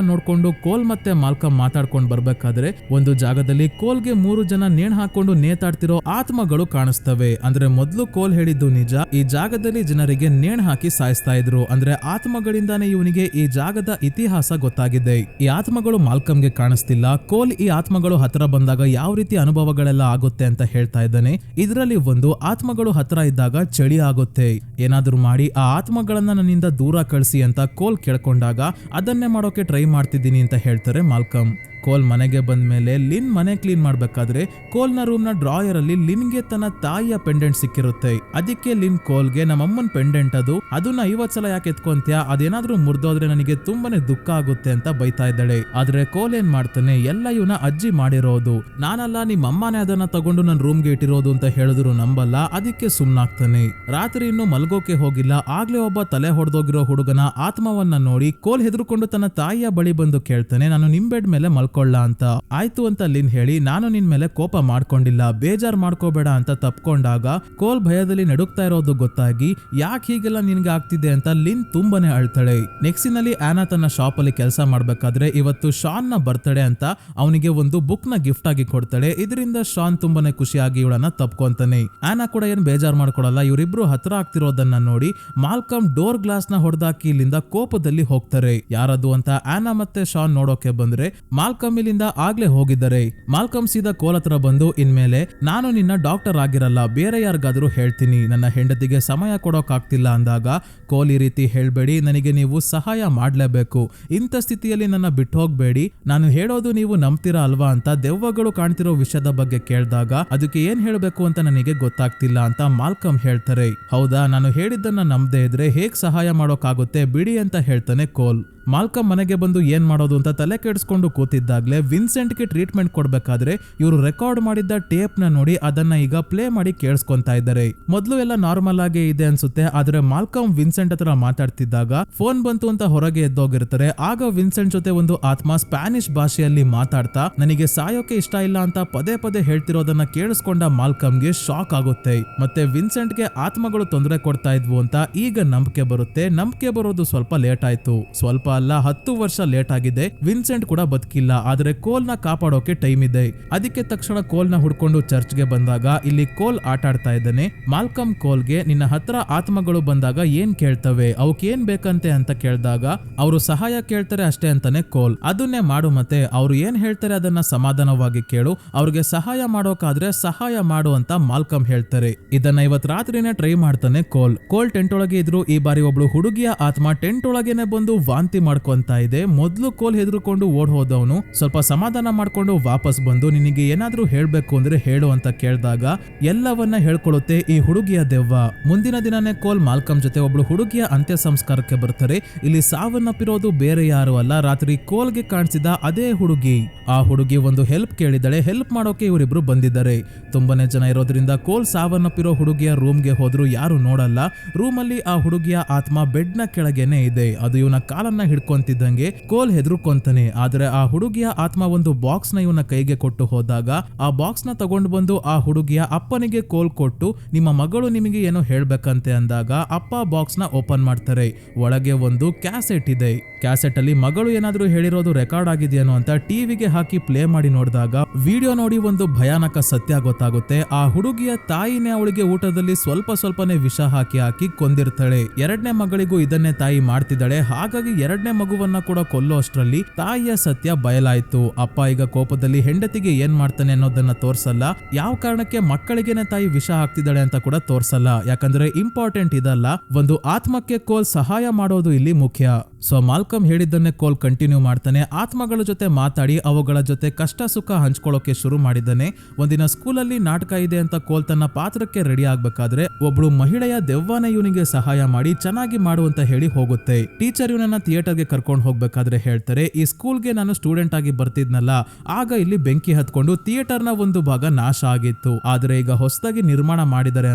ನೋಡ್ಕೊಂಡು ಕೋಲ್ ಮತ್ತೆ ಮಾಲ್ಕಮ್ ಮಾತಾಡ್ಕೊಂಡು ಬರ್ಬೇಕಾದ್ರೆ ಒಂದು ಜಾಗದಲ್ಲಿ ಕೋಲ್ಗೆ 3 ಜನ ನೇಣು ಹಾಕೊಂಡು ನೇತಾಡ್ತಿರೋ ಆತ್ಮಗಳು ಕಾಣಿಸ್ತವೆ. ಅಂದ್ರೆ ಮೊದ್ಲು ಕೋಲ್ ಹೇಳಿದ್ದು ನಿಜ, ಈ ಜಾಗದಲ್ಲಿ ಜನರಿಗೆ ನೇಣು ಹಾಕಿ ಸಾಯಿಸ್ತಾ ಇದ್ರು. ಅಂದ್ರೆ ಆತ್ಮಗಳಿಂದಾನೇ ಇವನಿಗೆ ಈ ಜಾಗದ ಇತಿಹಾಸ ಗೊತ್ತಾಗಿದೆ. ಈ ಆತ್ಮಗಳು ಮಾಲ್ಕಮ್ಗೆ ಕಾಣಿಸ್ತಿಲ್ಲ. ಕೋಲ್ ಈ ಆತ್ಮಗಳು ಹತ್ರ ಬಂದಾಗ ಯಾವ ರೀತಿ ಅನುಭವಗಳೆಲ್ಲ ಆಗುತ್ತೆ ಅಂತ ಹೇಳ್ತಾ ಇದ್ದಾನೆ. ಇದರಲ್ಲಿ ಒಂದು, ಆತ್ಮಗಳು ಹತ್ರ ಇದ್ದಾಗ ಚಳಿ ಆಗುತ್ತೆ, ಏನಾದ್ರೂ ಮಾಡಿ ಆ ಆತ್ಮಗಳನ್ನ ನನ್ನಿಂದ ದೂರ ಕಳಿಸಿ ಅಂತ ಕೋಲ್ ಕೇಳ್ಕೊಂಡಾಗ ಅದನ್ನೇ ಮಾಡೋಕೆ ಟ್ರೈ ಮಾಡ್ತಿದ್ದೀನಿ ಅಂತ ಹೇಳ್ತಾರೆ ಮಾಲ್ಕಮ್. ಕೋಲ್ ಮನೆಗೆ ಬಂದ ಮೇಲೆ ಲಿನ್ ಮನೆ ಕ್ಲೀನ್ ಮಾಡ್ಬೇಕಾದ್ರೆ ಕೋಲ್ನ ರೂಮ್ನ ಡ್ರಾಯರ್ ಅಲ್ಲಿ ಲಿನ್ಗೆ ತನ್ನ ತಾಯಿಯ ಪೆಂಡೆಂಟ್ ಸಿಕ್ಕಿರುತ್ತೆ. ಅದಕ್ಕೆ ಲಿನ್ ಕೋಲ್ಗೆ, ನಮ್ಮಮ್ಮನ್ ಪೆಂಡೆಂಟ್ ಅದನ್ನ 50 ಸಲ ಯಾಕೆ ಎತ್ಕೊಂತ್ಯಾ, ಅದೇನಾದ್ರೂ ಮುರಿದೋದ್ರೆ ನನಗೆ ತುಂಬಾನೇ ದುಃಖ ಆಗುತ್ತೆ ಅಂತ ಬೈತಾ ಇದ್ದಾಳೆ. ಆದ್ರೆ ಕೋಲ್ ಏನ್ ಮಾಡ್ತಾನೆ, ಎಲ್ಲ ಇವನ ಅಜ್ಜಿ ಮಾಡಿರೋದು, ನಾನಲ್ಲ ನಿಮ್ಮಮ್ಮನೇ ಅದನ್ನ ತಗೊಂಡು ನನ್ನ ರೂಮ್ಗೆ ಇಟ್ಟಿರೋದು ಅಂತ ಹೇಳಿದ್ರು ನಂಬಲ್ಲ. ಅದಕ್ಕೆ ಸುಮ್ನಾಗ್ತಾನೆ. ರಾತ್ರಿ ಇನ್ನು ಮಲ್ಗೋಕೆ ಹೋಗಿಲ್ಲ, ಆಗ್ಲೇ ಒಬ್ಬ ತಲೆ ಹೊಡೆದೋಗಿರೋ ಹುಡುಗನ ಆತ್ಮವನ್ನ ನೋಡಿ ಕೋಲ್ ಹೆದರ್ಕೊಂಡು ತನ್ನ ತಾಯಿಯ ಬಳಿ ಬಂದು ಕೇಳ್ತಾನೆ, ನಾನು ನಿಮ್ ಬೆಡ್ ಮೇಲೆ ಮಲ್ಕೊಳ್ಳ ಅಂತ. ಆಯ್ತು ಅಂತ ಲಿನ್ ಹೇಳಿ, ನಾನು ನಿನ್ ಮೇಲೆ ಕೋಪ ಮಾಡ್ಕೊಂಡಿಲ್ಲ, ಬೇಜಾರ್ ಮಾಡ್ಕೋಬೇಡ ಅಂತ ತಪ್ಕೊಂಡಾಗ ಕೋಲ್ ಭಯದಲ್ಲಿ ನಡುಕ್ತಾ ಇರೋದು ಗೊತ್ತಾಗಿ, ಯಾಕೆ ಹೀಗೆಲ್ಲ ನಿನ್ಗೆ ಆಗ್ತಿದೆ ಅಂತ ಲಿನ್ ತುಂಬಾನೇ ಅಳ್ತಾಳೆ. ನೆಕ್ಸ್ಟಿನಲ್ಲಿ ಆನಾ ತನ್ನ ಶಾಪ್ ಅಲ್ಲಿ ಕೆಲಸ ಮಾಡ್ಬೇಕಾದ್ರೆ ಇವತ್ತು ಶಾನ್ ನ ಬರ್ತ್ಡೇ ಅಂತ ಅವನಿಗೆ ಒಂದು ಬುಕ್ ನ ಗಿಫ್ಟ್ ಆಗಿ ಕೊಡ್ತಾಳೆ. ಇದರಿಂದ ಶಾನ್ ತುಂಬಾನೇ ಖುಷಿಯಾಗಿ ಇವಳನ್ನ ತಪ್ಕೊಂತಾನೆ. ಆನಾ ಕೂಡ ಏನ್ ಬೇಜಾರ್ ಮಾಡ್ಕೊಡಲ್ಲ. ಇವರಿಬ್ರು ಹತ್ರ ಆಗ್ತಿರೋದನ್ನ ನೋಡಿ ಮಾಲ್ಕಮ್ ಡೋರ್ ಗ್ಲಾಸ್ ನ ಹೊಡೆದಾಕಿ ಇಲ್ಲಿಂದ ಕೋಪದಲ್ಲಿ ಹೋಗ್ತಾರೆ. ಯಾರದು ಅಂತ ಆನಾ ಮತ್ತೆ ಶಾನ್ ನೋಡೋಕೆ ಬಂದ್ರೆ ಮಾಲ್ಕಮ್ ಇಲ್ಲಿಂದ ಆಗ್ಲೇ ಹೋಗಿದ್ದಾರೆ. ಮಾಲ್ಕಮ್ ಸೀದಾ ಕೋಲ್ ಹತ್ರ ಬಂದು, ಇನ್ಮೇಲೆ ನಾನು ನಿನ್ನ ಡಾಕ್ಟರ್ ಆಗಿರಲ್ಲ, ಬೇರೆ ಯಾರಿಗಾದ್ರೂ ಹೇಳ್ತೀನಿ, ನನ್ನ ಹೆಂಡತಿಗೆ ಸಮಯ ಕೊಡೋಕ್ ಆಗ್ತಿಲ್ಲ ಅಂದಾಗ ಕೋಲ್ ಈ ರೀತಿ ಹೇಳ್ಬೇಡಿ, ನನಗೆ ನೀವು ಸಹಾಯ ಮಾಡ್ಲೇಬೇಕು, ಇಂಥ ಸ್ಥಿತಿಯಲ್ಲಿ ನನ್ನ ಬಿಟ್ಟು ಹೋಗ್ಬೇಡಿ, ನಾನು ಹೇಳೋದು ನೀವು ನಂಬ್ತೀರಾ ಅಲ್ವಾ ಅಂತ ದೆವ್ವಗಳು ಕಾಣ್ತಿರೋ ವಿಷಯದ ಬಗ್ಗೆ ಕೇಳಿದಾಗ ಅದಕ್ಕೆ ಏನ್ ಹೇಳ್ಬೇಕು ಅಂತ ನನಗೆ ಗೊತ್ತಾಗ್ತಿಲ್ಲ ಅಂತ ಮಾಲ್ಕಮ್ ಹೇಳ್ತಾರೆ. ಹೌದಾ, ನಾನು ಹೇಳಿದ್ದನ್ನ ನಂಬದೇ ಇದ್ರೆ ಹೇಗ್ ಸಹಾಯ ಮಾಡೋಕಾಗುತ್ತೆ ಬಿಡಿ ಅಂತ ಹೇಳ್ತಾನೆ ಕೋಲ್. ಮಾಲ್ಕಮ್ ಮನೆಗೆ ಬಂದು ಏನ್ ಮಾಡೋದು ಅಂತ ತಲೆ ಕೆಡಿಸ್ಕೊಂಡು ಕೂತಿದ್ದಾಗ್ಲೇ ವಿನ್ಸೆಂಟ್ಗೆ ಟ್ರೀಟ್ಮೆಂಟ್ ಕೊಡ್ಬೇಕಾದ್ರೆ ಇವರು ರೆಕಾರ್ಡ್ ಮಾಡಿದ್ದ ಟೇಪ್ ನ ನೋಡಿ ಅದನ್ನ ಈಗ ಪ್ಲೇ ಮಾಡಿ ಕೇಳಿಸ್ಕೊಂತಾ ಇದ್ದಾರೆ. ಮೊದಲು ಎಲ್ಲ ನಾರ್ಮಲ್ ಆಗೇ ಇದೆ ಅನ್ಸುತ್ತೆ, ಆದ್ರೆ ಮಾಲ್ಕಮ್ ವಿನ್ಸೆಂಟ್ ಹತ್ರ ಮಾತಾಡ್ತಿದ್ದಾಗ ಫೋನ್ ಬಂತು ಅಂತ ಹೊರಗೆ ಎದ್ದೋಗಿರ್ತಾರೆ. ಆಗ ವಿನ್ಸೆಂಟ್ ಜೊತೆ ಒಂದು ಆತ್ಮ ಸ್ಪ್ಯಾನಿಷ್ ಭಾಷೆಯಲ್ಲಿ ಮಾತಾಡ್ತಾ ನನಗೆ ಸಾಯೋಕೆ ಇಷ್ಟ ಇಲ್ಲ ಅಂತ ಪದೇ ಪದೇ ಹೇಳ್ತಿರೋದನ್ನ ಕೇಳಿಸ್ಕೊಂಡ ಮಾಲ್ಕಮ್ಗೆ ಶಾಕ್ ಆಗುತ್ತೆ. ಮತ್ತೆ ವಿನ್ಸೆಂಟ್ಗೆ ಆತ್ಮಗಳು ತೊಂದರೆ ಕೊಡ್ತಾ ಇದ್ವು ಅಂತ ಈಗ ನಂಬಿಕೆ ಬರುತ್ತೆ. ನಂಬಿಕೆ ಬರೋದು ಸ್ವಲ್ಪ ಲೇಟ್ ಆಯ್ತು, ಸ್ವಲ್ಪ ಅಲ್ಲ 10 ವರ್ಷ ಲೇಟ್ ಆಗಿದೆ. ವಿನ್ಸೆಂಟ್ ಕೂಡ ಬದುಕಿಲ್ಲ, ಆದ್ರೆ ಕೋಲ್ ನ ಕಾಪಾಡೋಕೆ ಟೈಮ್ ಇದೆ. ಅದಕ್ಕೆ ತಕ್ಷಣ ಕೋಲ್ ನ ಹುಡ್ಕೊಂಡು ಚರ್ಚ್ಗೆ ಬಂದಾಗ ಇಲ್ಲಿ ಕೋಲ್ ಆಟ ಆಡ್ತಾ ಇದ್ದಾನೆ. ಮಾಲ್ಕಮ್ ಕೋಲ್ಗೆ, ನಿನ್ನ ಹತ್ರ ಆತ್ಮಗಳು ಬಂದಾಗ ಏನ್ ಕೇಳ್ತವೆ, ಅವಕ್ಕೆ ಏನ್ ಬೇಕಂತೆ ಅಂತ ಕೇಳಿದಾಗ ಅವರು ಸಹಾಯ ಕೇಳ್ತಾರೆ ಅಷ್ಟೇ ಅಂತಾನೆ ಕೋಲ್. ಅದನ್ನೇ ಮಾಡು, ಮತ್ತೆ ಅವ್ರು ಏನ್ ಹೇಳ್ತಾರೆ ಅದನ್ನ ಸಮಾಧಾನವಾಗಿ ಕೇಳು, ಅವ್ರಿಗೆ ಸಹಾಯ ಮಾಡೋಕಾದ್ರೆ ಸಹಾಯ ಮಾಡು ಅಂತ ಮಾಲ್ಕಮ್ ಹೇಳ್ತಾರೆ. ಇದನ್ನ ಇವತ್ ರಾತ್ರಿನೇ ಟ್ರೈ ಮಾಡ್ತಾನೆ ಕೋಲ್. ಟೆಂಟ್ ಒಳಗೆ ಇದ್ರು ಈ ಬಾರಿ ಒಬ್ಳು ಹುಡುಗಿಯ ಆತ್ಮ ಟೆಂಟ್ ಒಳಗೇನೆ ಬಂದು ವಾಂತಿ ಮಾಡ್ಕೊಂತ ಇದೆ. ಮೊದ್ಲು ಕೋಲ್ ಹೆದರ್ಕೊಂಡು ಓಡ್ ಹೋದವನು ಸ್ವಲ್ಪ ಸಮಾಧಾನ ಮಾಡ್ಕೊಂಡು ವಾಪಸ್ ಬಂದು, ನಿನಗೆ ಏನಾದ್ರೂ ಹೇಳ್ಬೇಕು ಅಂದ್ರೆ ಹೇಳು ಅಂತ ಕೇಳಿದಾಗ ಎಲ್ಲವನ್ನ ಹೇಳ್ಕೊಳ್ಳುತ್ತೆ ಈ ಹುಡುಗಿಯ ದೆವ್ವ. ಮುಂದಿನ ದಿನನೇ ಕೋಲ್ ಮಾಲ್ಕಮ್ ಜೊತೆ ಒಬ್ಳು ಹುಡುಗಿಯ ಅಂತ್ಯ ಸಂಸ್ಕಾರಕ್ಕೆ ಬರ್ತಾರೆ. ಇಲ್ಲಿ ಸಾವನ್ನಪ್ಪಿರೋದು ಬೇರೆ ಯಾರು ಅಲ್ಲ, ರಾತ್ರಿ ಕೋಲ್ಗೆ ಕಾಣಿಸಿದ ಅದೇ ಹುಡುಗಿ. ಆ ಹುಡುಗಿ ಒಂದು ಹೆಲ್ಪ್ ಕೇಳಿದಳೆ, ಹೆಲ್ಪ್ ಮಾಡೋಕೆ ಇವರಿಬ್ರು ಬಂದಿದ್ದಾರೆ. ತುಂಬಾನೇ ಜನ ಇರೋದ್ರಿಂದ ಕೋಲ್ ಸಾವನ್ನಪ್ಪಿರೋ ಹುಡುಗಿಯ ರೂಮ್ಗೆ ಹೋದ್ರು ಯಾರು ನೋಡಲ್ಲ. ರೂಮಲ್ಲಿ ಆ ಹುಡುಗಿಯ ಆತ್ಮ ಬೆಡ್ ನ ಕೆಳಗೇನೆ ಇದೆ. ಅದು ಇವನ ಕಾಲನ್ನ ಹಿಡ್ಕೊಂತಿದ್ದಂಗೆ ಕೋಲ್ ಹೆದರ್ಕೊಂತಾನೆ. ಆದ್ರೆ ಆ ಹುಡುಗಿಯ ಆತ್ಮ ಒಂದು ಬಾಕ್ಸ್ ನ ಇವನ ಕೈಗೆ ಕೊಟ್ಟು ಹೋದಾಗ ಆ ಬಾಕ್ಸ್ ನ ತಗೊಂಡು ಬಂದು ಆ ಹುಡುಗಿಯ ಅಪ್ಪನಿಗೆ ಕೋಲ್ ಕೊಟ್ಟು, ನಿಮ್ಮ ಮಗಳು ನಿಮಗೆ ಏನೋ ಹೇಳ್ಬೇಕಂತೆ ಅಂದಾಗ ಅಪ್ಪ ಬಾಕ್ಸ್ ನ ಓಪನ್ ಮಾಡ್ತಾರೆ. ಒಳಗೆ ಒಂದು ಕ್ಯಾಸೆಟ್ ಇದೆ. ಕ್ಯಾಸೆಟ್ ಅಲ್ಲಿ ಮಗಳು ಏನಾದ್ರೂ ಹೇಳಿರೋದು ರೆಕಾರ್ಡ್ ಆಗಿದೆಯೇನೋ ಅಂತ ಟಿವಿಗೆ ಹಾಕಿ ಪ್ಲೇ ಮಾಡಿ ನೋಡಿದಾಗ ವಿಡಿಯೋ ನೋಡಿ ಒಂದು ಭಯಾನಕ ಸತ್ಯ ಗೊತ್ತಾಗುತ್ತೆ. ಆ ಹುಡುಗಿಯ ತಾಯಿನೇ ಅವಳಿಗೆ ಊಟದಲ್ಲಿ ಸ್ವಲ್ಪನೇ ವಿಷ ಹಾಕಿ ಕೊಂದಿರ್ತಾಳೆ. ಎರಡನೇ ಮಗಳಿಗೂ ಇದನ್ನೇ ತಾಯಿ ಮಾಡ್ತಿದ್ದಾಳೆ. ಹಾಗಾಗಿ ಎರಡನೇ ಮಗುವನ್ನ ಕೂಡ ಕೊಲ್ಲೋ ಅಷ್ಟರಲ್ಲಿ ತಾಯಿಯ ಸತ್ಯ ಬಯಲಾಯ್ತು. ಅಪ್ಪ ಈಗ ಕೋಪದಲ್ಲಿ ಹೆಂಡತಿಗೆ ಏನ್ ಮಾಡ್ತಾನೆ ಅನ್ನೋದನ್ನ ತೋರ್ಸಲ್ಲ. ಯಾವ ಕಾರಣಕ್ಕೆ ಮಕ್ಕಳಿಗೆನೆ ತಾಯಿ ವಿಷ ಹಾಕ್ತಿದ್ದಾಳೆ ಅಂತ ಕೂಡ ತೋರ್ಸಲ್ಲ. ಯಾಕಂದ್ರೆ ಇಂಪಾರ್ಟೆಂಟ್ ಇದಲ್ಲ, ಒಂದು ಆತ್ಮಕ್ಕೆ ಕೋಲ್ ಸಹಾಯ ಮಾಡೋದು ಇಲ್ಲಿ ಮುಖ್ಯ. ಸೊ ಮಾಲ್ಕಮ್ ಹೇಳಿದ್ದನ್ನೇ ಕೋಲ್ ಕಂಟಿನ್ಯೂ ಮಾಡ್ತಾನೆ. ಆತ್ಮಗಳ ಜೊತೆ ಮಾತಾಡಿ ಅವುಗಳ ಜೊತೆ ಕಷ್ಟ ಸುಖ ಹಂಚ್ಕೊಳ್ಳೋಕೆ ಶುರು ಮಾಡಿದ್ದಾನೆ. ಒಂದಿನ ಸ್ಕೂಲಲ್ಲಿ ನಾಟಕ ಇದೆ ಅಂತ ಕೋಲ್ ತನ್ನ ಪಾತ್ರಕ್ಕೆ ರೆಡಿ ಆಗ್ಬೇಕಾದ್ರೆ ಒಬ್ಳು ಮಹಿಳೆಯ ದೆವ್ವನೇ ಇವನಿಗೆ ಸಹಾಯ ಮಾಡಿ ಚೆನ್ನಾಗಿ ಮಾಡುವಂತ ಹೇಳಿ ಹೋಗುತ್ತೆ. ಟೀಚರ್ ಇವನನ್ನ ಥಿಯೇಟರ್ಗೆ ಕರ್ಕೊಂಡು ಹೋಗ್ಬೇಕಾದ್ರೆ ಹೇಳ್ತಾರೆ, ಈ ಸ್ಕೂಲ್ಗೆ ನಾನು ಸ್ಟೂಡೆಂಟ್ ಆಗಿ ಬರ್ತಿದ್ನಲ್ಲ, ಆಗ ಇಲ್ಲಿ ಬೆಂಕಿ ಹತ್ಕೊಂಡು ಥಿಯೇಟರ್ ನ ಒಂದು ಭಾಗ ನಾಶ ಆಗಿತ್ತು, ಆದ್ರೆ ಈಗ ಹೊಸದಾಗಿ ನಿರ್ಮಾಣ ಮಾಡಿದ್ದಾರೆ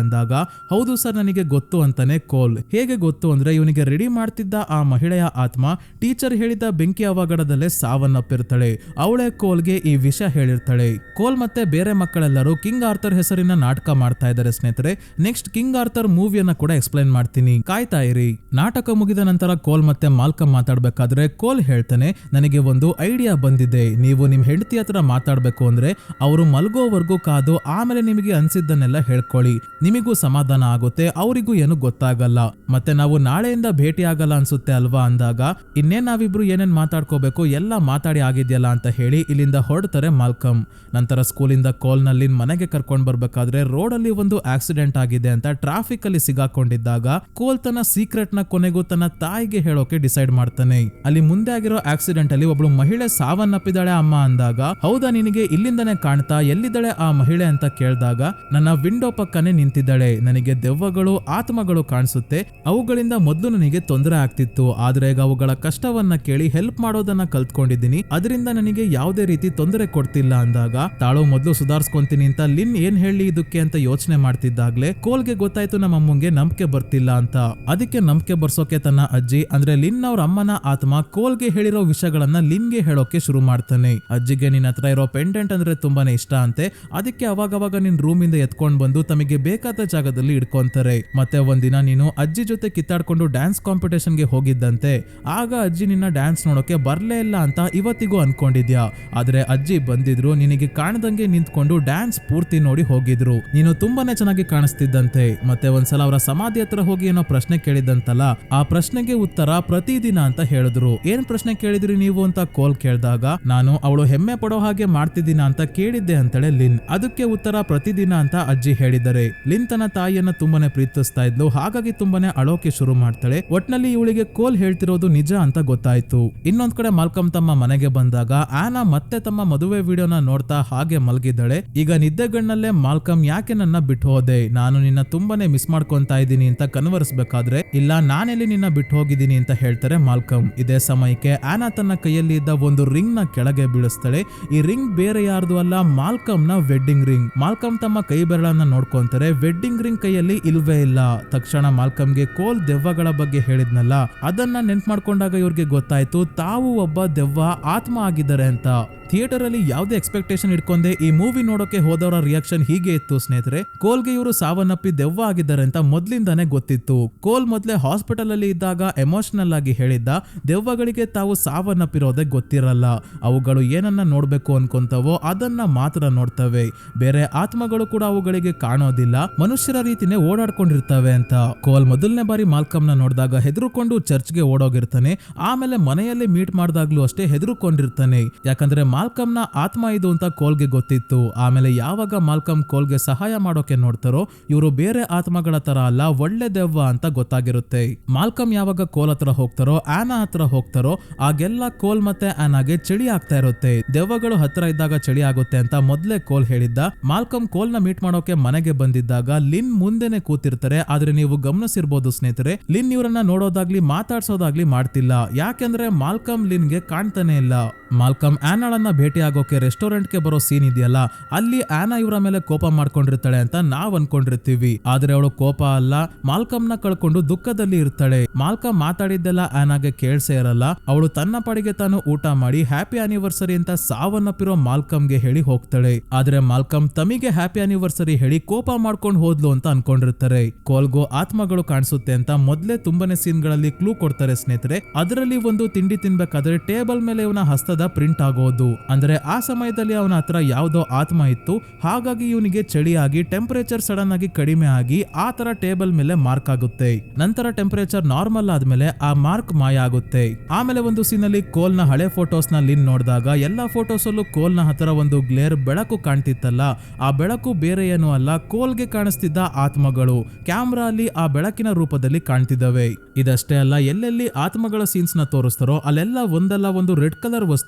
ಅಂದಾಗ ಹೌದು ಸರ್ ನನಗೆ ಗೊತ್ತು ಅಂತಾನೆ ಕೋಲ್. ಹೇಗೆ ಗೊತ್ತು ಅಂದ್ರೆ ಇವನಿಗೆ ರೆಡಿ ಮಾಡ್ತಿದ್ದ ಆ ಮಹಿಳೆಯ ಆತ್ಮ ಟೀಚರ್ ಹೇಳಿದ ಬೆಂಕಿ ಅವಘಡದಲ್ಲೇ ಸಾವನ್ನಪ್ಪಿರ್ತಾಳೆ. ಅವಳೇ ಕೋಲ್ಗೆ ಈ ವಿಷಯ ಹೇಳಿರ್ತಾಳೆ. ಕೋಲ್ ಮತ್ತೆ ಬೇರೆ ಮಕ್ಕಳೆಲ್ಲರೂ ಕಿಂಗ್ ಆರ್ಥರ್ ಹೆಸರಿನ ನಾಟಕ ಮಾಡ್ತಾ ಇದ್ದಾರೆ ಸ್ನೇಹಿತರೆ. ನೆಕ್ಸ್ಟ್ ಕಿಂಗ್ ಆರ್ಥರ್ ಮೂವಿಯನ್ನ ಕೂಡ ಎಕ್ಸ್ಪ್ಲೈನ್ ಮಾಡ್ತೀನಿ, ಕಾಯ್ತಾ ಇರಿ. ನಾಟಕ ಮುಗಿದ ನಂತರ ಕೋಲ್ ಮತ್ತೆ ಮಾಲ್ಕಮ್ ಮಾತಾಡ್ಬೇಕಾದ್ರೆ ಕೋಲ್ ಹೇಳ್ತಾನೆ, ನನಗೆ ಒಂದು ಐಡಿಯಾ ಬಂದಿದೆ. ನೀವು ನಿಮ್ ಹೆಂಡತಿ ಹತ್ರ ಮಾತಾಡ್ಬೇಕು ಅಂದ್ರೆ ಅವರು ಮಲ್ಗೋವರೆಗೂ ಕಾದು ಆಮೇಲೆ ನಿಮಗೆ ಅನ್ಸಿದ್ದನ್ನೆಲ್ಲ ಹೇಳ್ಕೊಳ್ಳಿ. ನಿಮಗೂ ಸಮಾಧಾನ ಆಗುತ್ತೆ, ಅವರಿಗೂ ಏನು ಗೊತ್ತಾಗಲ್ಲ. ಮತ್ತೆ ನಾವು ನಾಳೆಯಿಂದ ಭೇಟಿ ಆಗಲ್ಲ ಅನ್ಸುತ್ತೆ ಅಲ್ವಾ ಅಂದಾಗ, ಇನ್ನೇನ್ ನಾವಿಬ್ರು ಏನೇನ್ ಮಾತಾಡ್ಕೋಬೇಕು ಎಲ್ಲ ಮಾತಾಡಿ ಆಗಿದ್ಯಲ್ಲ ಅಂತ ಹೇಳಿ ಇಲ್ಲಿಂದ ಹೊರಡ್ತಾರೆ ಮಾಲ್ಕಮ್. ನಂತರ ಸ್ಕೂಲಿಂದ ಕೋಲ್ನಲ್ಲಿ ಮನೆಗೆ ಕರ್ಕೊಂಡ್ ಬರ್ಬೇಕಾದ್ರೆ ರೋಡ್ ಅಲ್ಲಿ ಒಂದು ಆಕ್ಸಿಡೆಂಟ್ ಆಗಿದೆ ಅಂತ ಟ್ರಾಫಿಕ್ ಅಲ್ಲಿ ಸಿಗಾಕೊಂಡಿದ್ದಾಗ ಕೋಲ್ ತನ್ನ ಸೀಕ್ರೆಟ್ ನ ಕೊನೆಗೂ ತನ್ನ ತಾಯಿಗೆ ಹೇಳೋಕೆ ಡಿಸೈಡ್ ಮಾಡ್ತಾನೆ. ಅಲ್ಲಿ ಮುಂದೆ ಆಗಿರೋ ಆಕ್ಸಿಡೆಂಟ್ ಅಲ್ಲಿ ಒಬ್ಳು ಮಹಿಳೆ ಸಾವನ್ನಪ್ಪಿದಾಳೆ ಅಮ್ಮ ಅಂದಾಗ, ಹೌದಾ ನಿನಗೆ ಇಲ್ಲಿಂದನೇ ಕಾಣ್ತಾ, ಎಲ್ಲಿದ್ದಾಳೆ ಆ ಮಹಿಳೆ ಅಂತ ಕೇಳಿದಾಗ, ನನ್ನ ವಿಂಡೋ ಪಕ್ಕನೆ ನಿಂತಿದ್ದಾಳೆ, ನನಗೆ ದೆವ್ವಗಳು ಆತ್ಮಗಳು ಕಾಣಿಸುತ್ತೆ, ಅವುಗಳಿಂದ ಮೊದಲು ನನಗೆ ತೊಂದರೆ ಆಗ್ತಿತ್ತು, ಆದ್ರೆ ಈಗ ಅವುಗಳ ಕಷ್ಟವನ್ನ ಕೇಳಿ ಹೆಲ್ಪ್ ಮಾಡೋದನ್ನ ಕಲ್ತ್ಕೊಂಡಿದ್ದೀನಿ, ಅದರಿಂದ ನನಗೆ ಯಾವುದೇ ರೀತಿ ತೊಂದರೆ ಕೊಡ್ತಿಲ್ಲ ಅಂದಾಗ, ತಾಳು ಮೊದಲು ಸುಧಾರಿಸ್ಕೊಂತೀನಿ ಅಂತ ಲಿನ್ ಏನ್ ಹೇಳಿ ಇದಕ್ಕೆ ಅಂತ ಯೋಚನೆ ಮಾಡ್ತಿದ್ದಾಗ್ಲೇ ಕೋಲ್ಗೆ ಗೊತ್ತಾಯ್ತು ನಮ್ಮ ಅಮ್ಮಂಗೆ ನಂಬಿಕೆ ಬರ್ತಿಲ್ಲ ಅಂತ. ಅದಕ್ಕೆ ನಂಬಿಕೆ ಬರ್ಸೋಕೆ ತನ್ನ ಅಜ್ಜಿ ಅಂದ್ರೆ ಲಿನ್ ಅವ್ರ ಅಮ್ಮನ ಆತ್ಮ ಕೋಲ್ಗೆ ಹೇಳಿರೋ ವಿಷಯಗಳನ್ನ ಲಿನ್ಗೆ ಹೇಳೋಕೆ ಶುರು ಮಾಡ್ತಾನೆ. ಅಜ್ಜಿಗೆ ನಿನ್ನ ಹತ್ರ ಇರೋ ಪೆಂಡೆಂಟ್ ಅಂದ್ರೆ ತುಂಬಾನೇ ಇಷ್ಟ ಅಂತೆ, ಅದಕ್ಕೆ ಅವಾಗವಾಗ ನಿನ್ ರೂಮ್ ಇಂದ ಎತ್ಕೊಂಡ್ ಬಂದು ತಮಗೆ ಬೇಕಾದ ಜಾಗದಲ್ಲಿ ಇಟ್ಕೊಂತಾರೆ. ಮತ್ತೆ ಒಂದಿನ ನೀನು ಅಜ್ಜಿ ಜೊತೆ ಕಿತ್ತಾಡ್ಕೊಂಡು ಡ್ಯಾನ್ಸ್ ಕಾಂಪಿಟೇಷನ್ ಗೆ ಹೋಗಿದ್ದಂತೆ, ಆಗ ಅಜ್ಜಿ ನಿನ್ನ ಡ್ಯಾನ್ಸ್ ನೋಡೋಕೆ ಬರ್ಲೇ ಇಲ್ಲ ಅಂತ ಇವತ್ತಿಗೂ ಅನ್ಕೊಂಡಿದ್ಯಾ. ಆದ್ರೆ ಅಜ್ಜಿ ಬಂದಿದ್ರು, ನಿನಗೆ ಕಾಣದಂಗೆ ನಿಂತ್ಕೊಂಡು ಡ್ಯಾನ್ಸ್ ಪೂರ್ತಿ ನೋಡಿ ಹೋಗಿದ್ರು, ನೀನು ತುಂಬಾನೇ ಚೆನ್ನಾಗಿ ಕಾಣಿಸ್ತಿದ್ದಂತೆ. ಮತ್ತೆ ಒಂದ್ಸಲ ಅವರ ಸಮಾಧಿ ಹತ್ರ ಹೋಗಿ ಏನೋ ಪ್ರಶ್ನೆ ಕೇಳಿದಂತಲ್ಲ, ಆ ಪ್ರಶ್ನೆಗೆ ಉತ್ತರ ಪ್ರತಿದಿನ ಅಂತ ಹೇಳಿದ್ರು. ಏನ್ ಪ್ರಶ್ನೆ ಕೇಳಿದ್ರಿ ನೀವು ಅಂತ ಕೋಲ್ ಕೇಳಿದಾಗ, ನಾನು ಅವಳು ಹೆಮ್ಮೆ ಪಡೋ ಹಾಗೆ ಮಾಡ್ತಿದ್ದೀನ ಅಂತ ಕೇಳಿದ್ದೆ ಅಂತಾಳೆ ಲಿನ್. ಅದಕ್ಕೆ ಉತ್ತರ ಪ್ರತಿದಿನ ಅಂತ ಅಜ್ಜಿ ಹೇಳಿದ್ದಾರೆ. ಲಿನ್ ತನ್ನ ತಾಯಿಯನ್ನ ತುಂಬಾನೇ ಪ್ರೀತಿಸ್ತಾ ಇದ್ಲು, ಹಾಗಾಗಿ ತುಂಬಾನೇ ಅಳೋಕೆ ಶುರು ಮಾಡ್ತಾಳೆ. ಒಟ್ನಲ್ಲಿ ಇವಳಿಗೆ ಕೋಲ್ ಹೇಳ್ತಿರೋದು ನಿಜ ಅಂತ ಗೊತ್ತಾಯ್ತು. ಇನ್ನೊಂದ್ ಕಡೆ ಮಾಲ್ಕಮ್ ತಮ್ಮ ಮನೆಗೆ ಬಂದಾಗ ಆನಾ ಮತ್ತೆ ತಮ್ಮ ಮದುವೆ ವಿಡಿಯೋನ ನೋಡ್ತಾ ಹಾಗೆ ಮಲಗಿದ್ದಾಳೆ. ಈಗ ನಿದ್ದೆಗಣ್ಣಲ್ಲೇ ಮಾಲ್ಕಮ್ ಯಾಕೆ ನನ್ನ ಬಿಟ್ಟು ಹೋದೆ, ನಾನು ನಿನ್ನ ತುಂಬಾನೇ ಮಿಸ್ ಮಾಡ್ಕೊಂತಾ ಇದ್ದೀನಿ ಅಂತ ಕನ್ವರ್ಸ್ಬೇಕಾದ್ರೆ, ಇಲ್ಲ ನಾನೆಲ್ಲಿ ನಿನ್ನ ಬಿಟ್ಟು ಹೋಗಿದ್ದೀನಿ ಅಂತ ಹೇಳ್ತಾರೆ ಮಾಲ್ಕಮ್. ಇದೇ ಸಮಯಕ್ಕೆ ಆನಾ ತನ್ನ ಕೈಯಲ್ಲಿ ಇದ್ದ ಒಂದು ರಿಂಗ್ ನ ಕೆಳಗೆ ಬೀಳಿಸ್ತಾಳೆ. ಈ ರಿಂಗ್ ಬೇರೆ ಯಾರ್ದು ಅಲ್ಲ, ಮಾಲ್ಕಮ್ ನ ವೆಡ್ಡಿಂಗ್ ರಿಂಗ್. ಮಾಲ್ಕಮ್ ತಮ್ಮ ಕೈ ಬೆರಳನ್ನ ನೋಡ್ಕೊಂತಾರೆ, ವೆಡ್ಡಿಂಗ್ ರಿಂಗ್ ಕೈಯಲ್ಲಿ ಇಲ್ವೇ ಇಲ್ಲ. ತಕ್ಷಣ ಮಾಲ್ಕಮ್ಗೆ ಕೋಲ್ ದೆವ್ವಗಳ ಬಗ್ಗೆ ಹೇಳಿದ್ನಲ್ಲ, ಅದನ್ನ ನೆನ್ಪು ಮಾಡ್ಕೊಂಡಾಗ ಇವ್ರಿಗೆ ಗೊತ್ತಾಯ್ತು ತಾವು ಒಬ್ಬ ದೆವ್ವ ಆತ್ಮ ಆಗಿದ್ದಾರೆ ಅಂತ. ಥಿಯೇಟರ್ ಅಲ್ಲಿ ಯಾವುದೇ ಎಕ್ಸ್ಪೆಕ್ಟೇಷನ್ ಇಟ್ಕೊಂಡೆ ಈ ಮೂವಿ ನೋಡೋಕೆ ಹೋದವರ ರಿಯಾಕ್ಷನ್ ಹೀಗೆ ಇತ್ತು ಸ್ನೇಹಿತರೆ. ಕೋಲ್ಗೆ ಇವರು ಸಾವನ್ನಪ್ಪಿ ದೆವ್ವ ಆಗಿದ್ದಾರೆ ಅಂತ ಮೊದ್ಲಿಂದಾನೇ ಗೊತ್ತಿತ್ತು. ಕೋಲ್ ಮೊದ್ಲೇ ಹಾಸ್ಪಿಟಲ್ ಅಲ್ಲಿ ಇದ್ದಾಗ ಎಮೋಷನಲ್ ಆಗಿ ಹೇಳಿದ್ದ, ದೆವ್ವಗಳಿಗೆ ತಾವು ಸಾವನ್ನಪ್ಪಿರೋದೇ ಗೊತ್ತಿರಲ್ಲ, ಅವುಗಳು ಏನನ್ನ ನೋಡ್ಬೇಕು ಅನ್ಕೊಂತವೋ ಅದನ್ನ ಮಾತ್ರ ನೋಡ್ತವೆ, ಬೇರೆ ಆತ್ಮಗಳು ಕೂಡ ಅವುಗಳಿಗೆ ಕಾಣೋದಿಲ್ಲ, ಮನುಷ್ಯರ ರೀತಿನೇ ಓಡಾಡ್ಕೊಂಡಿರ್ತವೆ ಅಂತ. ಕೋಲ್ ಮೊದಲನೇ ಬಾರಿ ಮಾಲ್ಕಮ್ ನ ನೋಡಿದಾಗ ಹೆದರ್ಕೊಂಡು ಚರ್ಚ್ಗೆ ಓಡೋಗಿರ್ತಾನೆ. ಆಮೇಲೆ ಮನೆಯಲ್ಲಿ ಮೀಟ್ ಮಾಡಿದಾಗ್ಲೂ ಅಷ್ಟೇ ಹೆದರ್ಕೊಂಡಿರ್ತಾನೆ, ಯಾಕಂದ್ರೆ ಮಾಲ್ಕಮ್ ನ ಆತ್ಮ ಇದು ಅಂತ ಕೋಲ್ಗೆ ಗೊತ್ತಿತ್ತು. ಆಮೇಲೆ ಯಾವಾಗ ಮಾಲ್ಕಮ್ ಕೋಲ್ಗೆ ಸಹಾಯ ಮಾಡೋಕೆ ನೋಡ್ತಾರೋ, ಇವರು ಬೇರೆ ಆತ್ಮಗಳ ತರ ಅಲ್ಲ, ಒಳ್ಳೆ ದೆವ್ವ ಅಂತ ಗೊತ್ತಾಗಿರುತ್ತೆ. ಮಾಲ್ಕಮ್ ಯಾವಾಗ ಕೋಲ್ ಹತ್ರ ಹೋಗ್ತಾರೋ, ಆನಾ ಹತ್ರ ಹೋಗ್ತಾರೋ, ಆಗೆಲ್ಲ ಕೋಲ್ ಮತ್ತೆ ಆನಾಗೆ ಚಳಿ ಆಗ್ತಾ ಇರುತ್ತೆ. ದೆವ್ವಗಳು ಹತ್ರ ಇದ್ದಾಗ ಚಳಿ ಆಗುತ್ತೆ ಅಂತ ಮೊದ್ಲೇ ಕೋಲ್ ಹೇಳಿದ್ದ. ಮಾಲ್ಕಮ್ ಕೋಲ್ ನ ಮೀಟ್ ಮಾಡೋಕೆ ಮನೆಗೆ ಬಂದಿದ್ದಾಗ ಲಿನ್ ಮುಂದೆನೆ ಕೂತಿರ್ತಾರೆ. ಆದ್ರೆ ನೀವು ಗಮನಿಸಿರ್ಬೋದು ಸ್ನೇಹಿತರೆ, ಲಿನ್ ಇವರನ್ನ ನೋಡೋದಾಗ್ಲಿ ಮಾತಾಡ್ಸೋದಾಗ್ಲಿ ಮಾಡ್ತಿಲ್ಲ, ಯಾಕೆಂದ್ರೆ ಮಾಲ್ಕಮ್ ಲಿನ್ಗೆ ಕಾಣ್ತಾನೆ ಇಲ್ಲ. ಮಾಲ್ಕಮ್ ಆನಾಳನ್ನ ಭೇಟಿ ಆಗೋಕೆ ರೆಸ್ಟೋರೆಂಟ್ ಗೆ ಬರೋ ಸೀನ್ ಇದೆಯಲ್ಲ, ಅಲ್ಲಿ ಆನಾ ಇವರ ಮೇಲೆ ಕೋಪ ಮಾಡ್ಕೊಂಡಿರ್ತಾಳೆ ಅಂತ ನಾವ್ ಅನ್ಕೊಂಡಿರ್ತೀವಿ. ಆದ್ರೆ ಅವಳು ಕೋಪ ಅಲ್ಲ, ಮಾಲ್ಕಮ್ ನ ಕಳ್ಕೊಂಡು ದುಃಖದಲ್ಲಿ ಇರ್ತಾಳೆ. ಮಾಲ್ಕಮ್ ಮಾತಾಡಿದ್ದೆಲ್ಲ ಆನಾಗೆ ಕೇಳ್ಸೇ ಇರಲ್ಲ. ಅವಳು ತನ್ನ ಪಾಡಿಗೆ ತಾನು ಊಟ ಮಾಡಿ ಹ್ಯಾಪಿ ಆನಿವರ್ಸರಿ ಅಂತ ಸಾವನ್ನಪ್ಪಿರೋ ಮಾಲ್ಕಮ್ಗೆ ಹೇಳಿ ಹೋಗ್ತಾಳೆ. ಆದ್ರೆ ಮಾಲ್ಕಮ್ ತಮಿಗೆ ಹ್ಯಾಪಿ ಆನಿವರ್ಸರಿ ಹೇಳಿ ಕೋಪ ಮಾಡ್ಕೊಂಡು ಹೋದ್ಲು ಅಂತ ಅನ್ಕೊಂಡಿರ್ತಾರೆ. ಕೋಲ್ಗೋ ಆತ್ಮಗಳು ಕಾಣಿಸುತ್ತೆ ಅಂತ ಮೊದ್ಲೇ ತುಂಬಾನೇ ಸೀನ್ ಗಳಲ್ಲಿ ಕ್ಲೂ ಕೊಡ್ತಾರೆ ಸ್ನೇಹಿತರೆ. ಅದರಲ್ಲಿ ಒಂದು ತಿಂಡಿ ತಿನ್ಬೇಕಾದ್ರೆ ಟೇಬಲ್ ಮೇಲೆ ಇವನ ಹಸ್ತದ ಪ್ರಿಂಟ್ ಆಗೋದು, ಅಂದ್ರೆ ಆ ಸಮಯದಲ್ಲಿ ಅವನ ಹತ್ರ ಯಾವ್ದೋ ಆತ್ಮ ಇತ್ತು, ಹಾಗಾಗಿ ಇವನಿಗೆ ಚಳಿಯಾಗಿ ಟೆಂಪರೇಚರ್ ಸಡನ್ ಆಗಿ ಕಡಿಮೆ ಆಗಿ ಆ ತರ ಟೇಬಲ್ ಮೇಲೆ ಮಾರ್ಕ್ ಆಗುತ್ತೆ. ನಂತರ ಟೆಂಪರೇಚರ್ ನಾರ್ಮಲ್ ಆದ್ಮೇಲೆ ಆ ಮಾರ್ಕ್ ಮಾಯ ಆಗುತ್ತೆ. ಆಮೇಲೆ ಒಂದು ಸೀನ್ ಅಲ್ಲಿ ಕೋಲ್ ನ ಹಳೆ ಫೋಟೋಸ್ ನ ಲಿನ್ ನೋಡಿದಾಗ ಎಲ್ಲಾ ಫೋಟೋಸ್ ಅಲ್ಲೂ ಕೋಲ್ ನ ಹತ್ರ ಒಂದು ಗ್ಲೇರ್ ಬೆಳಕು ಕಾಣ್ತಿತ್ತಲ್ಲ, ಆ ಬೆಳಕು ಬೇರೆ ಏನೂ ಅಲ್ಲ, ಕೋಲ್ಗೆ ಕಾಣಿಸ್ತಿದ್ದ ಆತ್ಮಗಳು ಕ್ಯಾಮ್ರಾ ಅಲ್ಲಿ ಆ ಬೆಳಕಿನ ರೂಪದಲ್ಲಿ ಕಾಣ್ತಿದ್ದಾವೆ. ಇದಷ್ಟೇ ಅಲ್ಲ, ಎಲ್ಲೆಲ್ಲಿ ಆತ್ಮಗಳ ಸೀನ್ಸ್ ನ ತೋರಿಸ್ತಾರೋ ಅಲ್ಲೆಲ್ಲ ಒಂದಲ್ಲ ಒಂದು ರೆಡ್ ಕಲರ್ ವಸ್ತು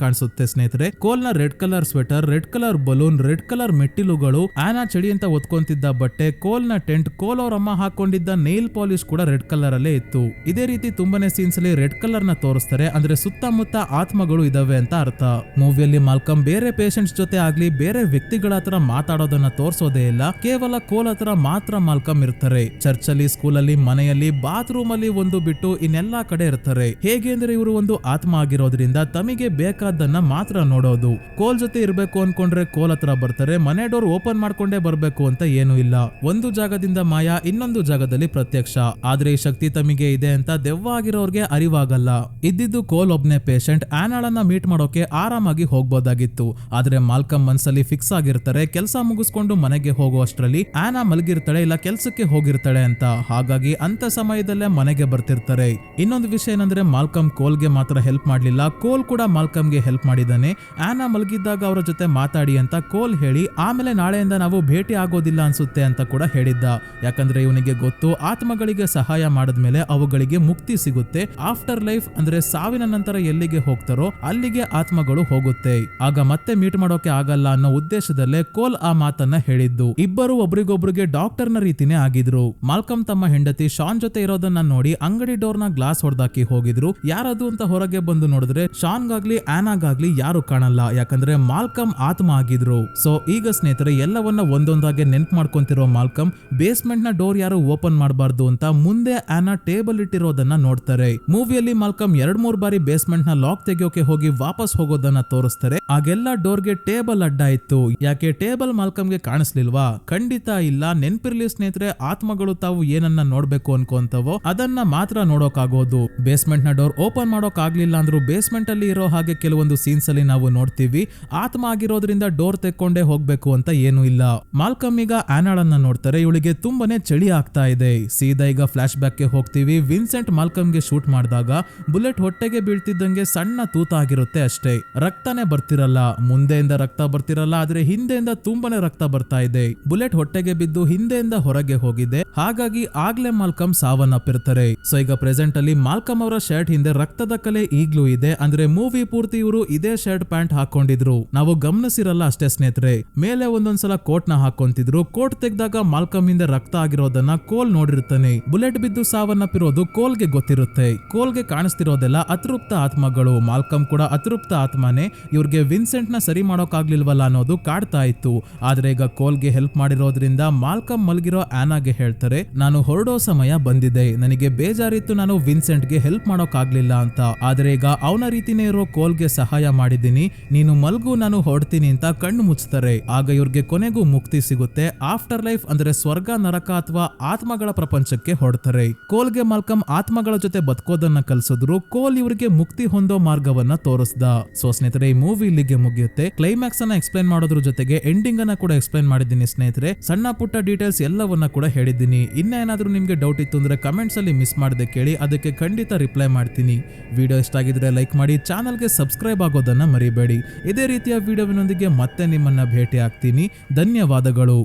ಕಾಣಿಸುತ್ತೆ ಸ್ನೇಹಿತರೆ. ಕೋಲ್ ನ red colour sweater, red colour balloon, red colour ಮೆಟ್ಟಿಲುಗಳು, ಆನಾ ಚಳಿ ಅಂತ ಒತ್ಕೊಂತಿದ್ದ ಬಟ್ಟೆ, ಕೋಲ್ ನ ಟೆಂಟ್, ಕೋಲ್ ಅವ್ರ ಅಮ್ಮ ಹಾಕೊಂಡಿದ್ದ ನೇಲ್ ಪಾಲಿಶ್ ಕೂಡ ರೆಡ್ ಕಲರ್ ಅಲ್ಲೇ ಇತ್ತು. ಇದೇ ರೀತಿ ತುಂಬಾನೇ ಸೀನ್ಸ್ ಅಲ್ಲಿ ರೆಡ್ ಕಲರ್ ನ ತೋರಿಸ್ತಾರೆ, ಅಂದ್ರೆ ಸುತ್ತಮುತ್ತ ಆತ್ಮಗಳು ಇದಾವೆ ಅಂತ ಅರ್ಥ. ಮೂವಿಯಲ್ಲಿ ಮಾಲ್ಕಮ್ ಬೇರೆ ಪೇಷಂಟ್ಸ್ ಜೊತೆ ಆಗ್ಲಿ ಬೇರೆ ವ್ಯಕ್ತಿಗಳ ಹತ್ರ ಮಾತಾಡೋದನ್ನ ತೋರ್ಸೋದೇ ಇಲ್ಲ, ಕೇವಲ ಕೋಲ್ ಹತ್ರ ಮಾತ್ರ ಮಾಲ್ಕಮ್ ಇರ್ತಾರೆ. ಚರ್ಚ್ ಅಲ್ಲಿ, ಸ್ಕೂಲ್ ಅಲ್ಲಿ, ಮನೆಯಲ್ಲಿ, ಬಾತ್ರೂಮ್ ಅಲ್ಲಿ ಒಂದು ಬಿಟ್ಟು ಇನ್ನೆಲ್ಲಾ ಕಡೆ ಇರ್ತಾರೆ. ಹೇಗೆ ಅಂದ್ರೆ ಇವರು ಒಂದು ಆತ್ಮ ಆಗಿರೋದ್ರಿಂದ ತಮಗೆ ಬೇಕಾದನ್ನ ಮಾತ್ರ ನೋಡೋದು. ಕೋಲ್ ಜೊತೆ ಇರ್ಬೇಕು ಅನ್ಕೊಂಡ್ರೆ ಕೋಲ್ ಹತ್ರ ಬರ್ತಾರೆ. ಮನೆ ಡೋರ್ ಓಪನ್ ಮಾಡ್ಕೊಂಡೇ ಬರ್ಬೇಕು ಅಂತ ಏನು ಇಲ್ಲ. ಒಂದು ಜಾಗದಿಂದ ಮಾಯಾ, ಇನ್ನೊಂದು ಜಾಗದಲ್ಲಿ ಪ್ರತ್ಯಕ್ಷ. ಆದ್ರೆ ಈ ಶಕ್ತಿ ತಮಗೆ ಇದೆ ಅಂತ ದೆವ್ವ ಆಗಿರೋರ್ಗೆ ಅರಿವಾಗಲ್ಲ. ಇದ್ದಿದ್ದು ಕೋಲ್ ಒಬ್ನೇ ಪೇಷಂಟ್. ಆನಾಳನ್ನ ಮೀಟ್ ಮಾಡೋಕೆ ಆರಾಮಾಗಿ ಹೋಗ್ಬೋದಾಗಿತ್ತು. ಆದ್ರೆ ಮಾಲ್ಕಮ್ ಮನ್ಸಲ್ಲಿ ಫಿಕ್ಸ್ ಆಗಿರ್ತಾರೆ, ಕೆಲಸ ಮುಗಿಸ್ಕೊಂಡು ಮನೆಗೆ ಹೋಗುವಷ್ಟರಲ್ಲಿ ಆನಾ ಮಲಗಿರ್ತಾಳೆ ಇಲ್ಲ ಕೆಲ್ಸಕ್ಕೆ ಹೋಗಿರ್ತಾಳೆ ಅಂತ. ಹಾಗಾಗಿ ಅಂತ ಸಮಯದಲ್ಲೇ ಮನೆಗೆ ಬರ್ತಿರ್ತಾರೆ. ಇನ್ನೊಂದು ವಿಷಯ ಏನಂದ್ರೆ ಮಾಲ್ಕಮ್ ಕೋಲ್ಗೆ ಮಾತ್ರ ಹೆಲ್ಪ್ ಮಾಡ್ಲಿಲ್ಲ, ಕೋಲ್ ಕೂಡ ಮಾಲ್ಕಮ್ಗೆ ಹೆಲ್ಪ್ ಮಾಡಿದಾನೆ. ಆನಾ ಮಲಗಿದ್ದಾಗ ಅವರ ಜೊತೆ ಮಾತಾಡಿ ಅಂತ ಕೋಲ್ ಹೇಳಿ ಆಮೇಲೆ ನಾಳೆಯಿಂದ ನಾವು ಭೇಟಿ ಆಗೋದಿಲ್ಲ ಅನ್ಸುತ್ತೆ ಅಂತ ಕೂಡ ಹೇಳಿದ್ದ. ಯಾಕಂದ್ರೆ ಇವನಿಗೆ ಗೊತ್ತು ಆತ್ಮಗಳಿಗೆ ಸಹಾಯ ಮಾಡಿದ್ಮೇಲೆ ಅವುಗಳಿಗೆ ಮುಕ್ತಿ ಸಿಗುತ್ತೆ. ಆಫ್ಟರ್ ಲೈಫ್ ಅಂದ್ರೆ ಸಾವಿನ ನಂತರ ಎಲ್ಲಿಗೆ ಹೋಗ್ತಾರೋ ಅಲ್ಲಿಗೆ ಆತ್ಮಗಳು ಹೋಗುತ್ತೆ. ಆಗ ಮತ್ತೆ ಮೀಟ್ ಮಾಡೋಕೆ ಆಗಲ್ಲ ಅನ್ನೋ ಉದ್ದೇಶದಲ್ಲೇ ಕೋಲ್ ಆ ಮಾತನ್ನ ಹೇಳಿದ್ದು. ಇಬ್ಬರು ಒಬ್ರಿಗೊಬ್ರಿಗೆ ಡಾಕ್ಟರ್ನ ರೀತಿನೇ ಆಗಿದ್ರು. ಮಾಲ್ಕಮ್ ತಮ್ಮ ಹೆಂಡತಿ ಶಾನ್ ಜೊತೆ ಇರೋದನ್ನ ನೋಡಿ ಅಂಗಡಿ ಡೋರ್ನ ಗ್ಲಾಸ್ ಹೊಡೆದಾಕಿ ಹೋಗಿದ್ರು. ಯಾರದು ಅಂತ ಹೊರಗೆ ಬಂದು ನೋಡಿದ್ರೆ ಶಾನ್ಗಾಗ್ಲಿ ಆನಾಗಾಗ್ಲಿ ಯಾರು ಕಾಣಲ್ಲ. ಯಾಕಂದ್ರೆ ಮಾಲ್ಕಮ್ ಆತ್ಮ ಆಗಿದ್ರು. ಸೊ ಈಗ ಸ್ನೇಹಿತರೆ ಎಲ್ಲವನ್ನ ಒಂದೊಂದಾಗೆ ನೆನ್ಪು ಮಾಡ್ಕೊಂತಿರೋ ಮಾಲ್ಕಮ್ ಬೇಸ್ಮೆಂಟ್ ನ ಡೋರ್ ಯಾರು ಓಪನ್ ಮಾಡಬಾರ್ದು ಅಂತ ಮುಂದೆ ಆನಾ ಟೇಬಲ್ ಇಟ್ಟಿರೋದನ್ನ ನೋಡ್ತಾರೆ. ಮೂವಿಯಲ್ಲಿ ಮಾಲ್ಕಮ್ 2-3 ಬಾರಿ ಬೇಸ್ಮೆಂಟ್ ನ ಲಾಕ್ ತೆಗೆಯೋಕೆ ಹೋಗಿ ವಾಪಸ್ ಹೋಗೋದನ್ನ ತೋರಿಸ್ತಾರೆ. ಆಗೆಲ್ಲ ಡೋರ್ಗೆ ಟೇಬಲ್ ಅಡ್ಡ ಇತ್ತು. ಯಾಕೆ ಟೇಬಲ್ ಮಾಲ್ಕಮ್ಗೆ ಕಾಣಿಸ್ಲಿಲ್ವಾ? ಖಂಡಿತ ಇಲ್ಲ. ನೆನ್ಪಿರ್ಲಿ ಸ್ನೇಹಿತರೆ, ಆತ್ಮಗಳು ತಾವು ಏನನ್ನ ನೋಡ್ಬೇಕು ಅನ್ಕೊಂತವೋ ಅದನ್ನ ಮಾತ್ರ ನೋಡೋಕಾಗೋದು. ಬೇಸ್ಮೆಂಟ್ ನ ಡೋರ್ ಓಪನ್ ಮಾಡೋಕ್ ಆಗ್ಲಿಲ್ಲ ಅಂದ್ರೂ ಬೇಸ್ಮೆಂಟ್ ಅಲ್ಲಿ ಇರೋ ಹಾಗೆ ಕೆಲವೊಂದು ಸೀನ್ಸ್ ಅಲ್ಲಿ ನಾವು ನೋಡ್ತೀವಿ. ಆತ್ಮ ಆಗಿರೋದ್ರಿಂದ ಡೋರ್ ತೆಕ್ಕೊಂಡೇ ಹೋಗ್ಬೇಕು ಅಂತ ಏನು ಇಲ್ಲ. ಮಾಲ್ಕಮ್ ಈಗ ಆನಾಳನ್ನ ನೋಡ್ತಾರೆ. ಇವಳಿಗೆ ತುಂಬಾನೇ ಚಳಿ ಆಗ್ತಾ ಇದೆ. ಸೀದಾ ಈಗ ಫ್ಲಾಶ್ ಬ್ಯಾಕ್ ಗೆ ಹೋಗ್ತೀವಿ. ವಿನ್ಸೆಂಟ್ ಮಾಲ್ಕಮ್ಗೆ ಶೂಟ್ ಮಾಡಿದಾಗ ಬುಲೆಟ್ ಹೊಟ್ಟೆಗೆ ಬೀಳ್ತಿದ್ದಂಗೆ ಸಣ್ಣ ತೂತ ಆಗಿರುತ್ತೆ ಅಷ್ಟೇ. ರಕ್ತನೇ ಬರ್ತಿರಲ್ಲ. ಮುಂದೆಯಿಂದ ರಕ್ತ ಬರ್ತಿರಲ್ಲ, ಆದ್ರೆ ಹಿಂದೆಯಿಂದ ತುಂಬಾನೇ ರಕ್ತ ಬರ್ತಾ ಇದೆ. ಬುಲೆಟ್ ಹೊಟ್ಟೆಗೆ ಬಿದ್ದು ಹಿಂದೆಯಿಂದ ಹೊರಗೆ ಹೋಗಿದೆ. ಹಾಗಾಗಿ ಆಗ್ಲೇ ಮಾಲ್ಕಮ್ ಸಾವನ್ನಪ್ಪಿರ್ತಾರೆ. ಸೊ ಈಗ ಪ್ರೆಸೆಂಟ್ ಅಲ್ಲಿ ಮಾಲ್ಕಮ್ ಅವರ ಶರ್ಟ್ ಹಿಂದೆ ರಕ್ತದ ಕಲೆ ಈಗ್ಲೂ ಇದೆ. ಅಂದ್ರೆ ಮೂವಿ ಪೂರ್ತಿ ಇವರು ಇದೇ ಶರ್ಟ್ ಪ್ಯಾಂಟ್ ಹಾಕೊಂಡಿದ್ರು. ನಾವು ಗಮನಿಸಿರಲ್ಲ ಅಷ್ಟೇ ಸ್ನೇಹಿತರೆ. ಮೇಲೆ ಒಂದೊಂದ್ಸಲ ಕೋಟ್ ನ ಹಾಕೊಂತಿದ್ರು. ಕೋಟ್ ತೆಗ್ದಾಗ ಮಾಲ್ಕಮ್ ಹಿಂದೆ ರಕ್ತ ಆಗಿರೋದನ್ನ ಕೋಲ್ ನೋಡಿರ್ತಾನೆ. ಬುಲೆಟ್ ಬಿದ್ದು ಸಾವನ್ನಪ್ಪಿರೋದು ಕೋಲ್ಗೆ ಗೊತ್ತಿರುತ್ತೆ. ಕೋಲ್ಗೆ ಕಾಣಿಸ್ತಿರೋದೆಲ್ಲ ಅತೃಪ್ತ ಆತ್ಮಗಳು. ಮಾಲ್ಕಮ್ ಕೂಡ ಅತೃಪ್ತ ಆತ್ಮನೇ. ಇವ್ರಿಗೆ ವಿನ್ಸೆಂಟ್ ನ ಸರಿ ಮಾಡೋಕಾಗ್ಲಿಲ್ವಲ್ಲ ಅನ್ನೋದು ಕಾಡ್ತಾ ಇತ್ತು. ಆದ್ರೆ ಈಗ ಕೋಲ್ಗೆ ಹೆಲ್ಪ್ ಮಾಡಿರೋದ್ರಿಂದ ಮಾಲ್ಕಮ್ ಮಲಗಿರೋ ಆನಾಗೆ ಹೇಳ್ತಾರೆ, ನಾನು ಹೊರಡೋ ಸಮಯ ಬಂದಿದೆ. ನನಗೆ ಬೇಜಾರಿತ್ತು ನಾನು ವಿನ್ಸೆಂಟ್ಗೆ ಹೆಲ್ಪ್ ಮಾಡೋಕಾಗ್ಲಿಲ್ಲ ಅಂತ. ಆದ್ರೆ ಈಗ ಅವನ ರೀತಿನೇ ಇರೋ ಕೋಲ್ಗೆ ಸಹಾಯ ಮಾಡಿದ್ದೀನಿ. ನೀನು ಮಲ್ಗು, ನಾನು ಹೊರಡ್ತೀನಿ ಅಂತ ಕಣ್ಣು ಮುಚ್ತಾರೆ. ಆಗ ಇವ್ರಿಗೆ ಕೊನೆಗೂ ಮುಕ್ತಿ ಸಿಗುತ್ತೆ. ಆಫ್ಟರ್ ಲೈಫ್ ಅಂದ್ರೆ ಸ್ವರ್ಗ, ನರಕ ಅಥವಾ ಆತ್ಮಗಳ ಪ್ರಪಂಚಕ್ಕೆ ಹೊರಡ್ತಾರೆ. ಕೋಲ್ಗೆ ಮಾಲ್ಕಮ್ ಆತ್ಮಗಳ ಜೊತೆ ಬದುಕೋದನ್ನ ಕಲ್ಸಿದ್ರು. ಕೋಲ್ ಇವರಿಗೆ ಮುಕ್ತಿ ಹೊಂದೋ ಮಾರ್ಗವನ್ನ ತೋರಿಸ್ದ. ಸೊ ಸ್ನೇಹಿತರೆ, ಈ ಮೂವಿ ಇಲ್ಲಿಗೆ ಮುಗಿಯುತ್ತೆ. ಕ್ಲೈಮ್ಯಾಕ್ಸ್ ಅನ್ನ ಎಕ್ಸ್ಪ್ಲೈನ್ ಮಾಡೋದ್ರ ಜೊತೆಗೆ ಎಂಡಿಂಗ್ ಅನ್ನ ಕೂಡ ಎಕ್ಸ್ಪ್ಲೈನ್ ಮಾಡಿದ್ದೀನಿ ಸ್ನೇಹಿತರೆ. ಸಣ್ಣ ಪುಟ್ಟ ಡೀಟೇಲ್ಸ್ ಎಲ್ಲವನ್ನ ಕೂಡ ಹೇಳಿದ್ದೀನಿ. ಇನ್ನ ಏನಾದ್ರೂ ನಿಮ್ಗೆ ಡೌಟ್ ಇತ್ತು ಅಂದ್ರೆ ಕಮೆಂಟ್ಸ್ ಅಲ್ಲಿ ಮಿಸ್ ಮಾಡದೆ ಕೇಳಿ, ಅದಕ್ಕೆ ಖಂಡಿತ ರಿಪ್ಲೈ ಮಾಡ್ತೀನಿ. ವಿಡಿಯೋ ಇಷ್ಟ ಆಗಿದ್ರೆ ಲೈಕ್ ಮಾಡಿ, ಚಾನಲ್ಗೆ ಸಬ್ಸ್ಕ್ರೈಬ್ ಆಗೋದನ್ನ ಮರಿಬೇಡಿ. ಇದೇ ರೀತಿಯ ವಿಡಿಯೋವಿನೊಂದಿಗೆ ಮತ್ತೆ ನಿಮ್ಮನ್ನ ಭೇಟಿ ಆಗ್ತೀನಿ. ಧನ್ಯವಾದಗಳು.